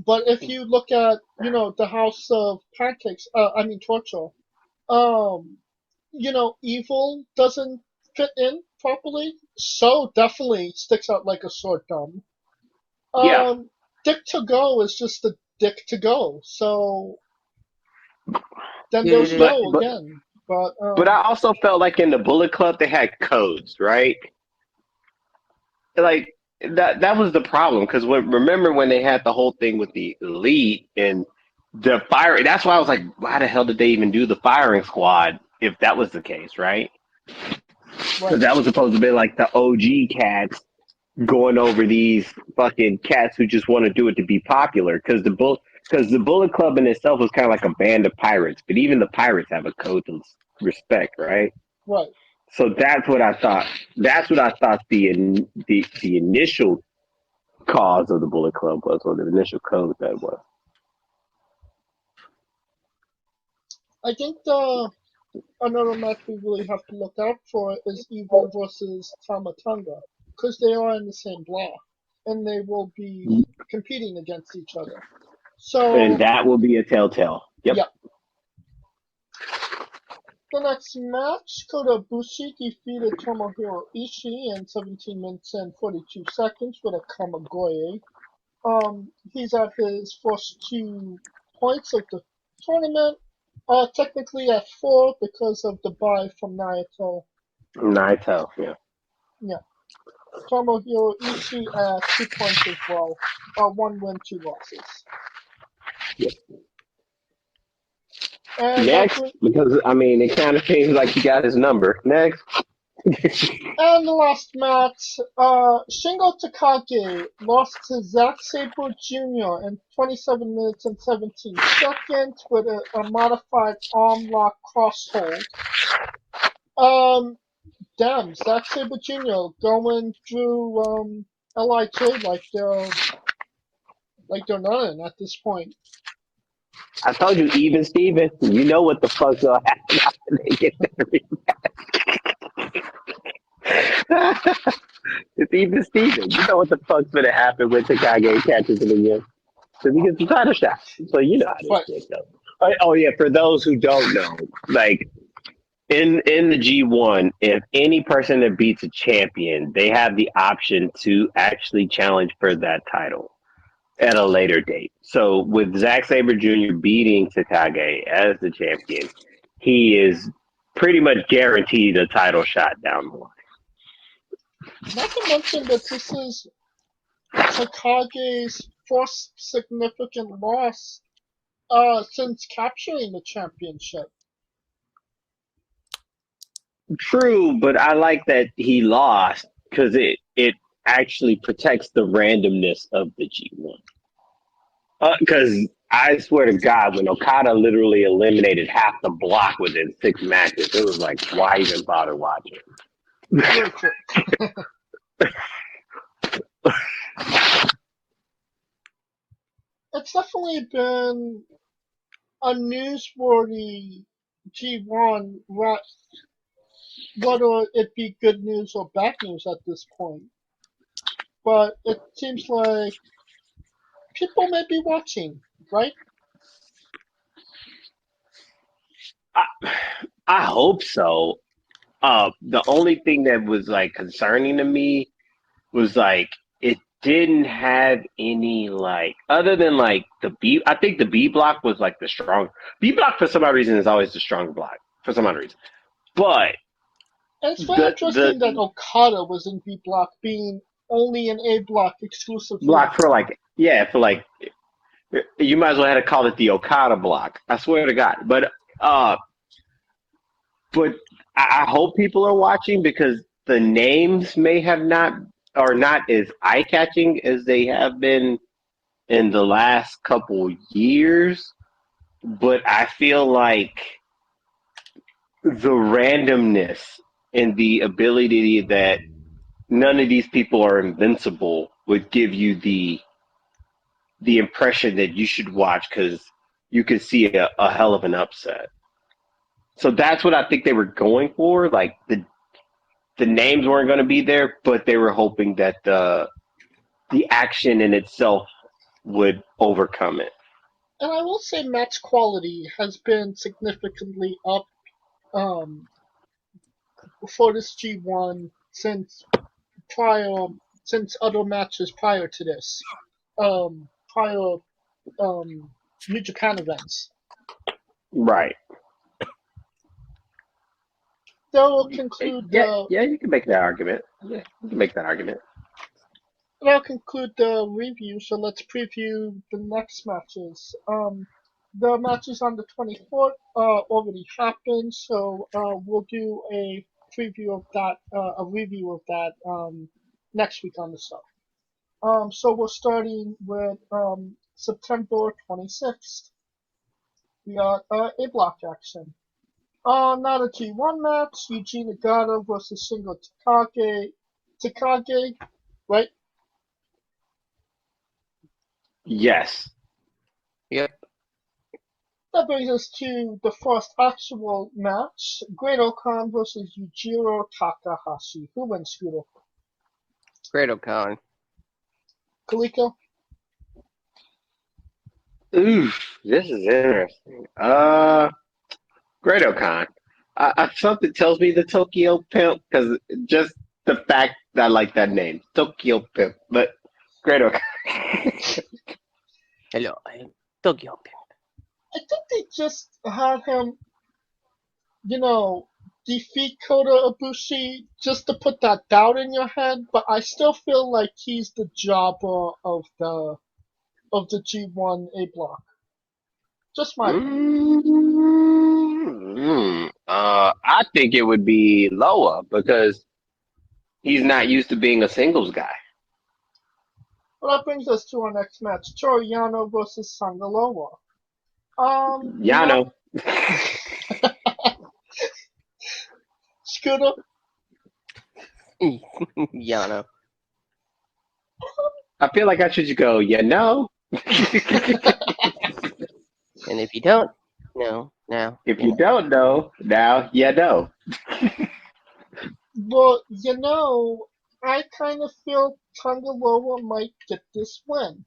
S2: but if you look at the House of Pancakes, Torture, um, Evil doesn't fit in properly. So definitely sticks out like a sore thumb.
S3: Yeah,
S2: Dick to go is just a dick to go. So then there's
S4: Dude,
S3: but
S2: Yo
S3: but
S2: again. But
S3: but I also felt like in the Bullet Club they had codes, right? Like that was the problem because remember when they had the whole thing with the elite and the fire. That's why I was like, why the hell did they even do the firing squad if that was the case, right? Because
S2: right,
S3: that was supposed to be like the OG cats going over these fucking cats who just want to do it to be popular. Because the Bullet Club in itself was kind of like a band of pirates, but even the pirates have a code to respect, right?
S2: right.
S3: So that's what I thought. That's what I thought the initial cause of the Bullet Club was, or the initial code that was.
S2: I think the another match we really have to look out for is Evil versus Tamatanga, because they are in the same block and they will be competing against each other.
S3: And
S2: So
S3: that will be a telltale. Yep.
S2: yeah. The next match, Kota Ibushi defeated Tomohiro Ishii in 17 minutes and 42 seconds with a Kamagoye. He's at his first 2 points of the tournament. Technically at 4 because of the bye from Naito.
S3: Naito, yeah.
S2: Yeah. Tomohiro Ishii at 2 points as well. 1 win, 2 losses.
S3: Yeah.
S2: And
S3: Next, because I mean, it kind of seems like he got his number. Next.
S2: and the last match, Shingle Takage lost to Zack Saber Jr. in 27 minutes and 17 seconds with a modified arm lock crosshold. Damn, Zack Saber Jr. going through LIJ like they're nothing at this point.
S3: I told you, even Steven, you know what the fuck's gonna happen after they get their rematch. It's even Steven. You know what the fuck's gonna happen when Takage catches him again. Because he gets the title shot. So you know how this
S2: But
S3: shit goes. Oh yeah, for those who don't know, like in the G1, if any person that beats a champion, they have the option to actually challenge for that title at a later date. So with Zack Saber Jr. beating Takage as the champion, he is pretty much guaranteed a title shot down the line.
S2: not to mention that this is Takage's first significant loss since capturing the championship.
S3: True, but I like that he lost because it actually protects the randomness of the G1. Because I swear to God, when Okada literally eliminated half the block within 6 matches, it was like, why even bother watching?
S2: Very true. It's definitely been a newsworthy G1, whether it be good news or bad news at this point. But it seems like people may be watching, right?
S3: I hope so. The only thing that was like concerning to me was like it didn't have any like other than like the B. I think the B block was like the strong B block for some odd reason is always the strong block for some odd reason. But
S2: And it's very interesting that Okada was in B block, being only an A block exclusively.
S3: Block for like you might as well have to call it the Okada block. I swear to God. But I hope people are watching because the names may have not are not as eye catching as they have been in the last couple years. But I feel like the randomness and the ability that none of these people are invincible would give you the impression that you should watch because you could see a hell of an upset. So that's what I think they were going for. Like the names weren't going to be there, but they were hoping that the action in itself would overcome it.
S2: And I will say match quality has been significantly up for this G1 since other matches prior to this. Prior New Japan events.
S3: Right.
S2: That will conclude
S3: yeah, you can make that argument. Yeah, you can make that argument.
S2: That'll conclude the review, so let's preview the next matches. The matches on the 24th already happened, so we'll do a preview of that, a review of that next week on the show. So we're starting with September 26th. We got a block action. Not a G1 match. Eugene Legato versus Shingle Takage. Takage, right?
S3: Yes.
S4: Yep.
S2: That brings us to the first actual match. Great-O-Khan versus Yujiro Takahashi. Who wins, Scooter?
S4: Great-O-Khan.
S2: Kaliko?
S3: Oof, this is interesting. Great-O-Khan. Something tells me the Tokyo Pimp because just the fact that I like that name, Tokyo Pimp. But Great-O-Khan.
S4: Hello, I'm Tokyo Pimp.
S2: I think they just had him, defeat Kota Ibushi just to put that doubt in your head, but I still feel like he's the jobber of the G1 A block. Just my
S3: I think it would be Loa because he's not used to being a singles guy.
S2: Well, that brings us to our next match: Toyano versus Sangaloma.
S3: Yano.
S2: Scooter.
S4: Yano.
S3: I feel like I should just go, you know?
S4: And if you don't, no, now.
S3: If you don't know, now you know.
S2: But you know, I kind of feel Sangaloma might get this win.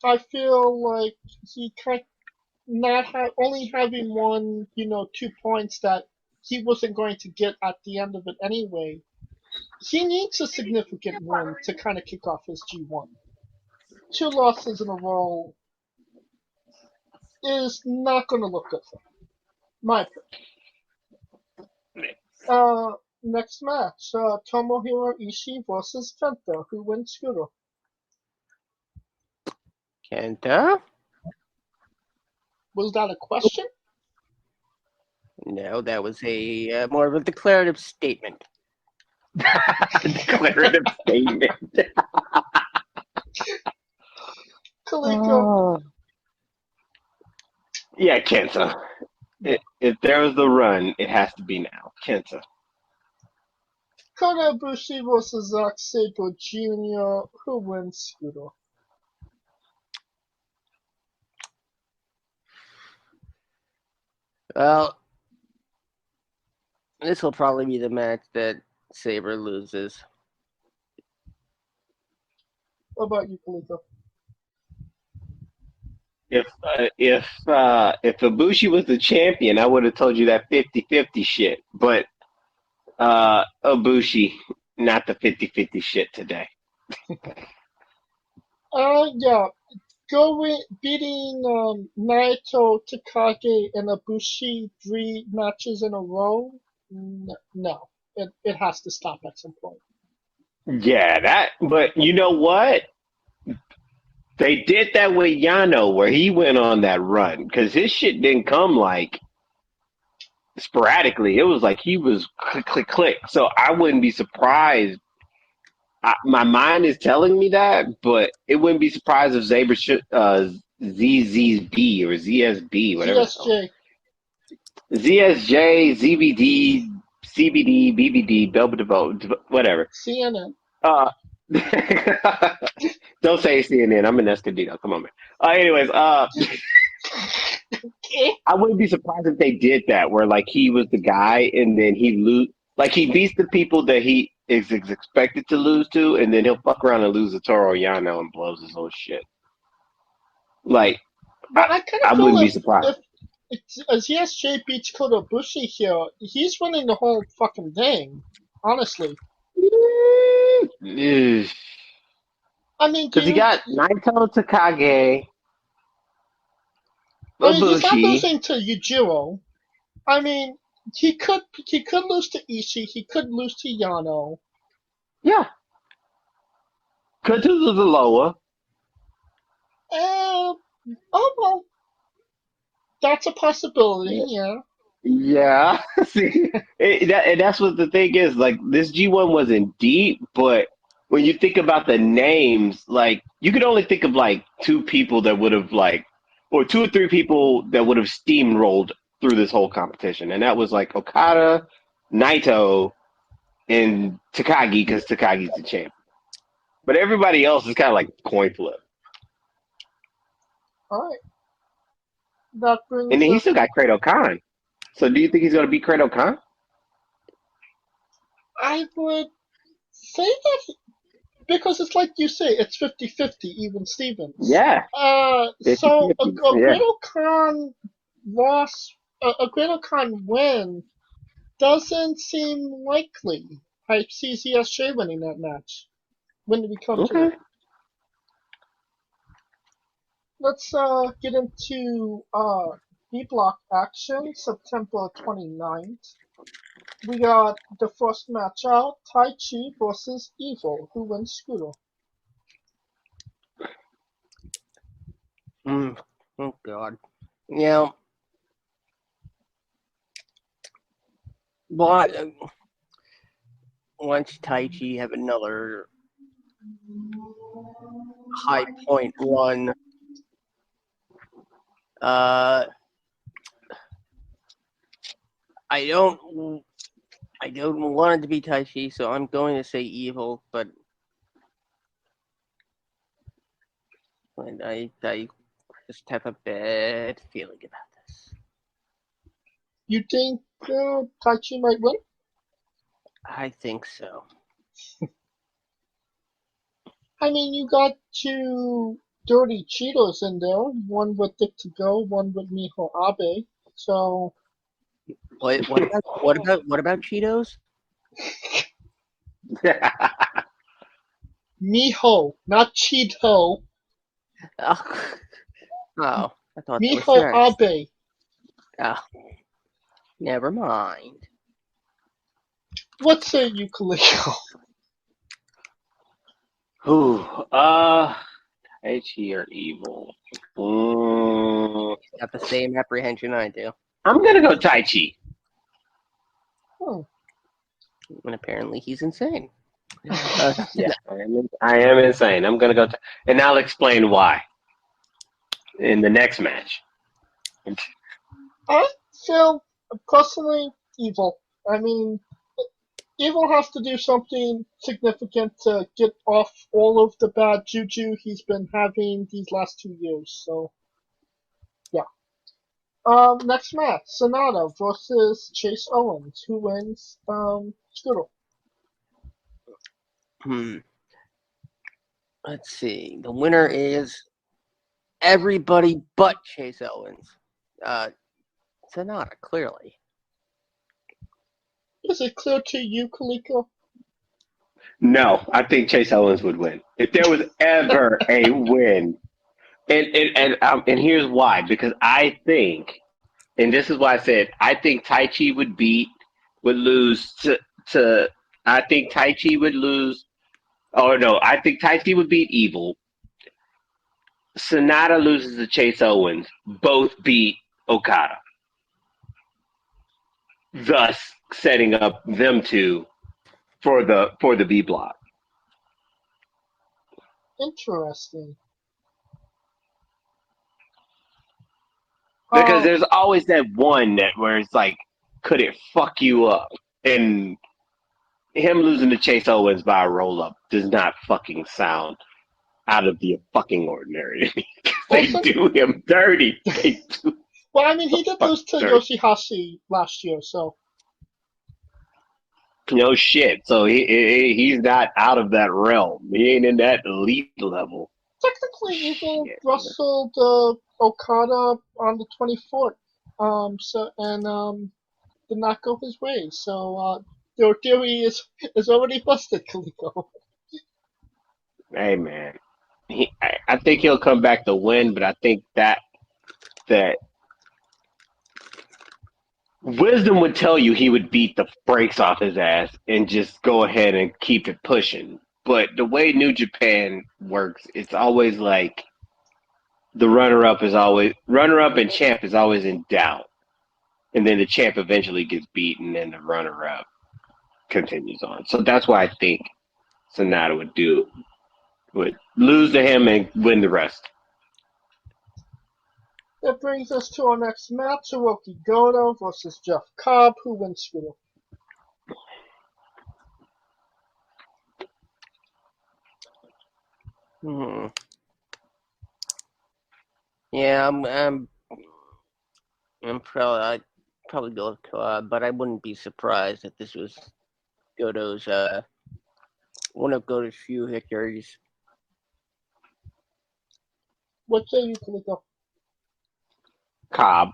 S2: I feel like he kind only having won, 2 points that he wasn't going to get at the end of it anyway. He needs a significant win to kind of kick off his G1. 2 losses in a row is not going to look good for him. My opinion. Next match, Tomohiro Ishii versus Kenta. Who wins, Scooter?
S4: Kenta?
S2: Was that a question?
S4: No, that was a more of a declarative statement.
S3: Declarative statement.
S2: Kaliko.
S3: Yeah, Kenta. If there was the run, it has to be now. Kenta.
S2: Kota Ibushi versus Zack Saber Jr. Who wins, Scooter?
S4: Well, this will probably be the match that Saber loses.
S2: What about you, Kaliko?
S3: If Ibushi was the champion, I would have told you that 50-50 shit. But Ibushi, not the 50-50 shit today.
S2: Yeah. Beating Naito, Takage, and Ibushi 3 matches in a row? No. It has to stop at some point.
S3: Yeah, but you know what? They did that with Yano where he went on that run because his shit didn't come like sporadically. It was like he was click, click, click. So I wouldn't be surprised. My mind is telling me that, but it wouldn't be surprised if Saber should ZZB or ZSB, whatever.
S2: ZSJ.
S3: ZSJ, ZBD, CBD, BBD, whatever.
S2: CNN.
S3: Don't say CNN. I'm an Escondido. Come on, man. Anyways, I wouldn't be surprised if they did that, where like he was the guy, and then he beats the people that he is expected to lose to, and then he'll fuck around and lose to Toro Yano and blows his whole shit. Like,
S2: But
S3: I wouldn't be surprised.
S2: If ZSJ beats Kota Ibushi here, he's winning the whole fucking thing. Honestly. I mean,
S3: because he got Naito, Takage,
S2: he's not
S3: Ibushi.
S2: losing to Yujiro. I mean, he could lose to Ishii. He could lose to Yano.
S3: Yeah. Could lose to Loa.
S2: Oh well, that's a possibility. Yeah.
S3: Yeah. See, and that's what the thing is. Like this G1 wasn't deep, but when you think about the names, like you could only think of like 2 people that would have or 2 or 3 people that would have steamrolled through this whole competition, and that was like Okada, Naito, and Takagi because Takagi's the champ. But everybody else is kind of like coin flip.
S2: All right. That brings.
S3: And then he still got Kratos Khan. So do you think he's going to beat Kratos Khan?
S2: I would say that because it's like you say, it's 50-50, even Stevens.
S3: Yeah.
S2: So a Gretel Khan loss, a Gretel Khan win doesn't seem likely. I see ZSJ winning that match when we come to it. Let's get into B Block action, September 29th. We got the first match out, Tai Chi versus Evil. Who wins Scooter?
S4: Oh God. Yeah. But once Tai Chi have another high point run, I don't want it to be Tai Chi, so I'm going to say Evil, but I just have a bad feeling about this.
S2: You think Tai Chi might win?
S4: I think so.
S2: I mean, you got two dirty Cheetos in there. One with Dick to Go, one with Miho Abe. So
S4: What about Cheetos?
S2: Miho, not Cheeto.
S4: Oh, I thought that was
S2: Miho
S4: serious.
S2: Abe.
S4: Oh, never mind.
S2: What say you, Kaliko?
S3: Who? Taichi or Evil?
S4: Got the same apprehension I do.
S3: I'm gonna go Taichi.
S2: Hmm.
S4: And apparently he's insane.
S3: Yeah, I am insane. I'm gonna go, and I'll explain why in the next match.
S2: I feel personally Evil. I mean, Evil has to do something significant to get off all of the bad juju he's been having these last 2 years. So, yeah. Next match, Sonata versus Chase Owens. Who wins? Scooter.
S4: Let's see. The winner is everybody but Chase Owens. Sonata, clearly.
S2: Is it clear to you, Kaliko?
S3: No, I think Chase Owens would win if there was ever a win, and here's why. Because I think, and this is why I said I think Taichi would lose to. I think Taichi would lose. Oh no, I think Taichi would beat Evil. Sonata loses to Chase Owens. Both beat Okada, thus setting up them two for the B block.
S2: Interesting.
S3: Because there's always that one that where it's like, could it fuck you up? And him losing to Chase Owens by a roll up does not fucking sound out of the fucking ordinary. They do him dirty. They do.
S2: Well, I mean, he did lose to Yoshihashi last year, so.
S3: No shit. So he's not out of that realm. He ain't in that elite level.
S2: Technically, Evil wrestled Okada on the 24th, did not go his way. So their theory is already busted, Kaliko.
S3: Hey man, I think he'll come back to win, but I think that wisdom would tell you he would beat the brakes off his ass and just go ahead and keep it pushing. But the way New Japan works, it's always like the runner up and champ is always in doubt. And then the champ eventually gets beaten and the runner up continues on. So that's why I think Sonata would lose to him and win the rest.
S2: That brings us to our next match, Roki Goto versus Jeff Cobb. Who wins, Scooter?
S4: Yeah, I'd probably go with Cobb, but I wouldn't be surprised if this was Goto's one of Goto's few victories.
S2: What say you, Kaliko?
S3: Cobb.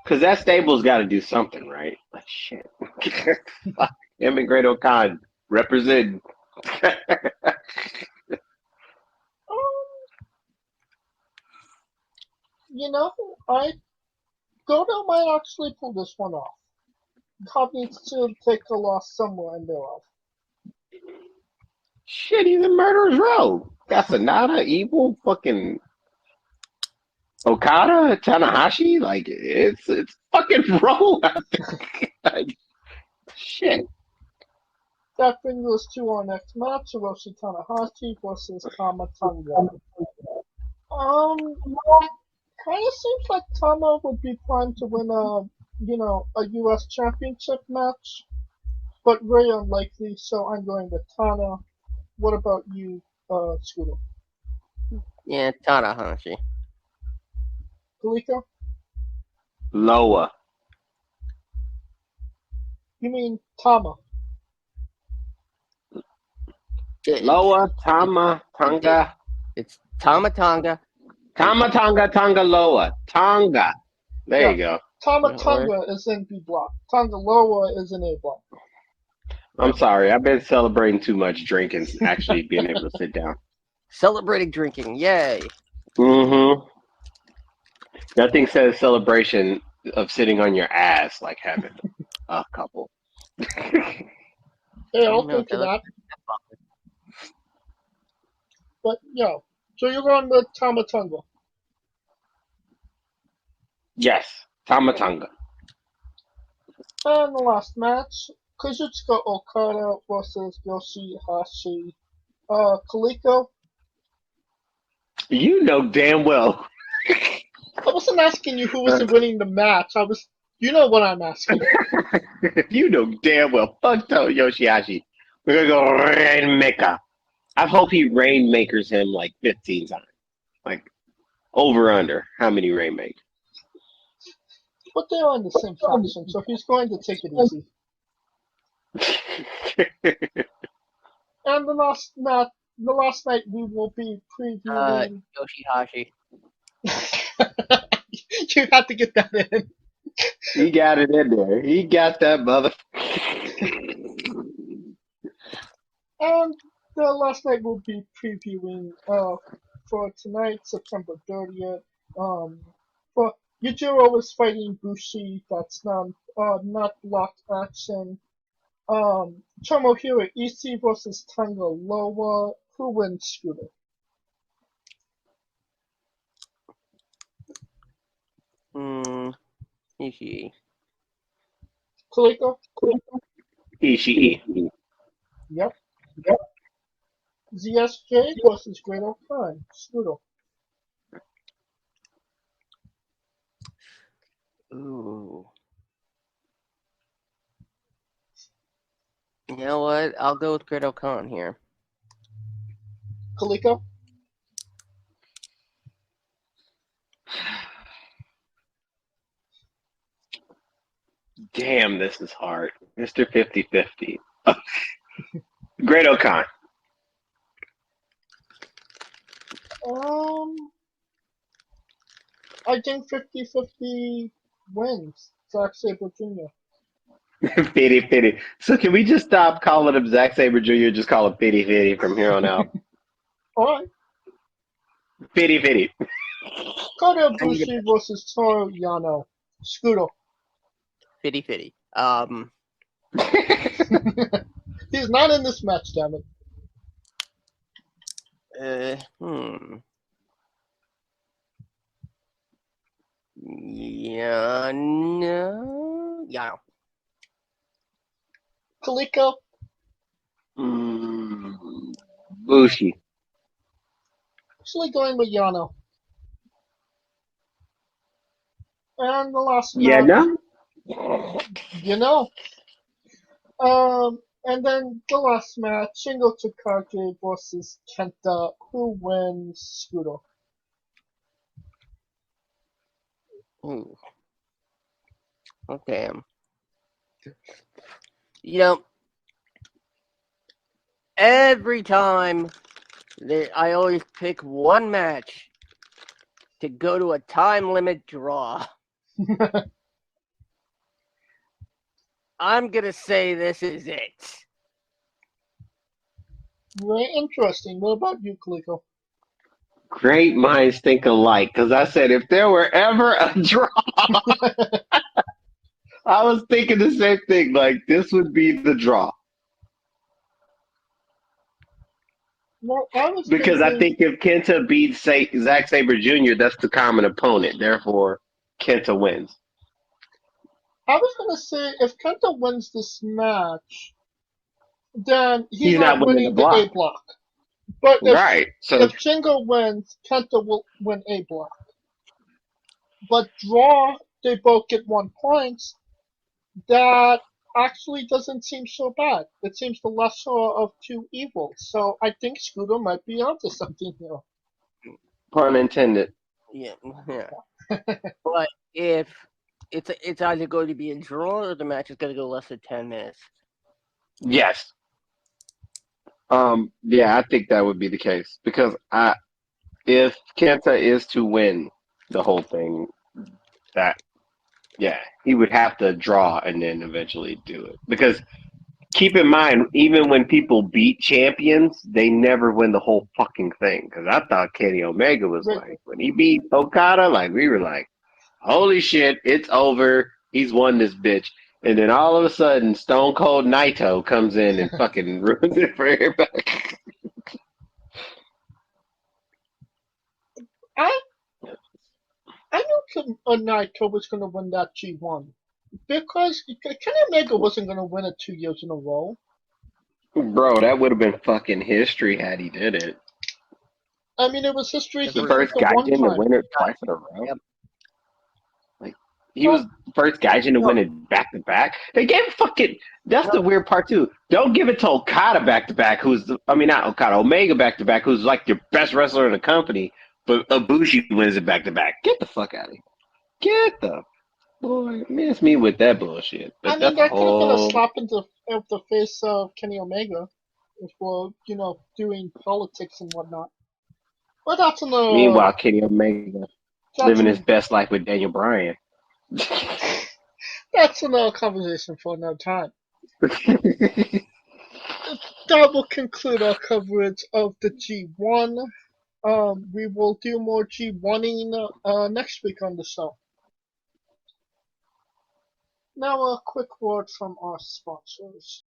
S3: Because that stable's got to do something, right? Like, shit. Fuck. Him and Great O'Khan represent.
S2: Goto might actually pull this one off. Cobb needs to take a loss somewhere in their life.
S3: Shit, he's a murderer's row. Got Sonata, Evil, fucking Okada, Tanahashi. Like, it's fucking row out there. Like, shit.
S2: That brings us to our next match, Hiroshi Tanahashi versus Tama Tonga. Kind of seems like Tama would be primed to win a U.S. championship match, but very unlikely, so I'm going with Tana. What about you, Scooter?
S4: Yeah, Tanahashi.
S2: Kalika?
S3: Loa.
S2: You mean Tama?
S3: Loa, Tama, Tonga.
S4: It's Tama Tonga.
S3: Tama, Tonga, Tonga, Loa. Tonga. There you go.
S2: Tama
S4: That
S2: Tonga is in B block. Tonga Loa is in A block.
S3: I'm sorry. I've been celebrating too much drinking, actually being able to sit down.
S4: Celebrating drinking, yay!
S3: Mm-hmm. Nothing says celebration of sitting on your ass like having a couple.
S2: Hey, I'll think of that. But yeah, so you're going with Tama Tonga.
S3: Yes, Tama Tonga.
S2: And the last match, Kazuchika Okada versus Yoshihashi. Kaliko.
S3: You know damn well.
S2: I wasn't asking you who was winning the match. You know what I'm asking.
S3: You know damn well. Fuck Yoshihashi. We're gonna go Rainmaker. I hope he Rainmakers him like 15 times. Like over under. How many Rainmakers?
S2: But they're in the same faction, so he's going to take it easy. And the last night we will be previewing.
S4: Yoshihashi.
S2: You have to get that in.
S3: He got it in there. He got that mother.
S2: And the last night we'll be previewing for tonight, September 30th. For Yujiro is fighting Bushi. That's not blocked action. Tomohiro Ishii versus Tanga Loa. Who wins, Scooter?
S4: Ishii.
S2: Kaliko?
S3: Ishii.
S2: Yep. ZSJ versus Great Khan. Scooter.
S4: Ooh. You know what? I'll go with Great Khan here.
S2: Kaliko?
S3: Damn, this is hard. Mr. 50-50. Great O'Con.
S2: I think 50-50 wins. Zack Saber Jr.
S3: Pity. So can we just stop calling him Zack Saber Jr. Just call him Pity from here on out?
S2: Alright.
S3: Pity.
S2: Kota Ibushi versus Toyano. Scooter.
S4: Fitty.
S2: He's not in this match, damn it.
S4: Yeah, no. Yeah.
S2: Kaliko.
S3: Bushi.
S2: Actually going with Yano. And the last match.
S3: Yeah, no?
S2: You know. And then the last match, Shingle Takage versus Kenta. Who wins, Scooter?
S4: Ooh. Oh, damn. You know, every time I always pick one match to go to a time limit draw. I'm going to say this is it.
S2: Very interesting. What about you, Kaliko?
S3: Great minds think alike. Because I said if there were ever a draw, I was thinking the same thing. Like this would be the draw.
S2: Well, I was
S3: Because I
S2: thinking,
S3: think if Kenta beats Zack Saber Jr., that's the common opponent. Therefore, Kenta wins.
S2: I was gonna say if Kenta wins this match, then he's
S3: He's
S2: not
S3: not winning the
S2: winning the A
S3: block.
S2: block. But
S3: Right. So
S2: if Shingle wins, Kenta will win A block. But draw, they both get 1 point. That actually doesn't seem so bad. It seems the lesser of two evils. So I think Scooter might be onto something here.
S3: pun intended.
S4: Yeah, yeah. But if it's either going to be a draw or the match is going to go less than 10 minutes.
S3: Yes. Yeah, I think that would be the case because if Kenta is to win the whole thing, he would have to draw and then eventually do it. Because keep in mind, even when people beat champions, they never win the whole fucking thing. Because I thought Kenny Omega was
S2: Right.
S3: like when he beat Okada, like we were like, holy shit, it's over. He's won this bitch. And then all of a sudden, Stone Cold Naito comes in and fucking ruins it for everybody.
S2: I knew Naito was going to win that G1 because Kenny Omega wasn't going to win it 2 years in a row.
S3: Bro, that would have been fucking history had he did it.
S2: I mean, it was history.
S4: The
S2: He
S3: The
S2: did
S3: first
S2: it the one
S3: Gaijin to
S2: time.
S3: win it twice in a row.
S4: Yep.
S3: Like he was the first Gaijin to win it back to back. They gave fucking. That's the weird part too. Don't give it to Okada back to back. Not Okada, Omega back to back. Who's like your best wrestler in the company, but Ibushi wins it back to back. Get the fuck out of here. Get the boy. Miss me with that bullshit. But
S2: I mean,
S3: that's a
S2: that could have been a
S3: whole.
S2: slap into the face of Kenny Omega for doing politics and whatnot. But that's another.
S3: Meanwhile, Kenny Omega
S2: That's
S3: living his
S2: an,
S3: best life with Daniel Bryan.
S2: that's another conversation for another time. That will conclude our coverage of the G1. We will do more G1ing next week on the show. Now, a quick word from our sponsors.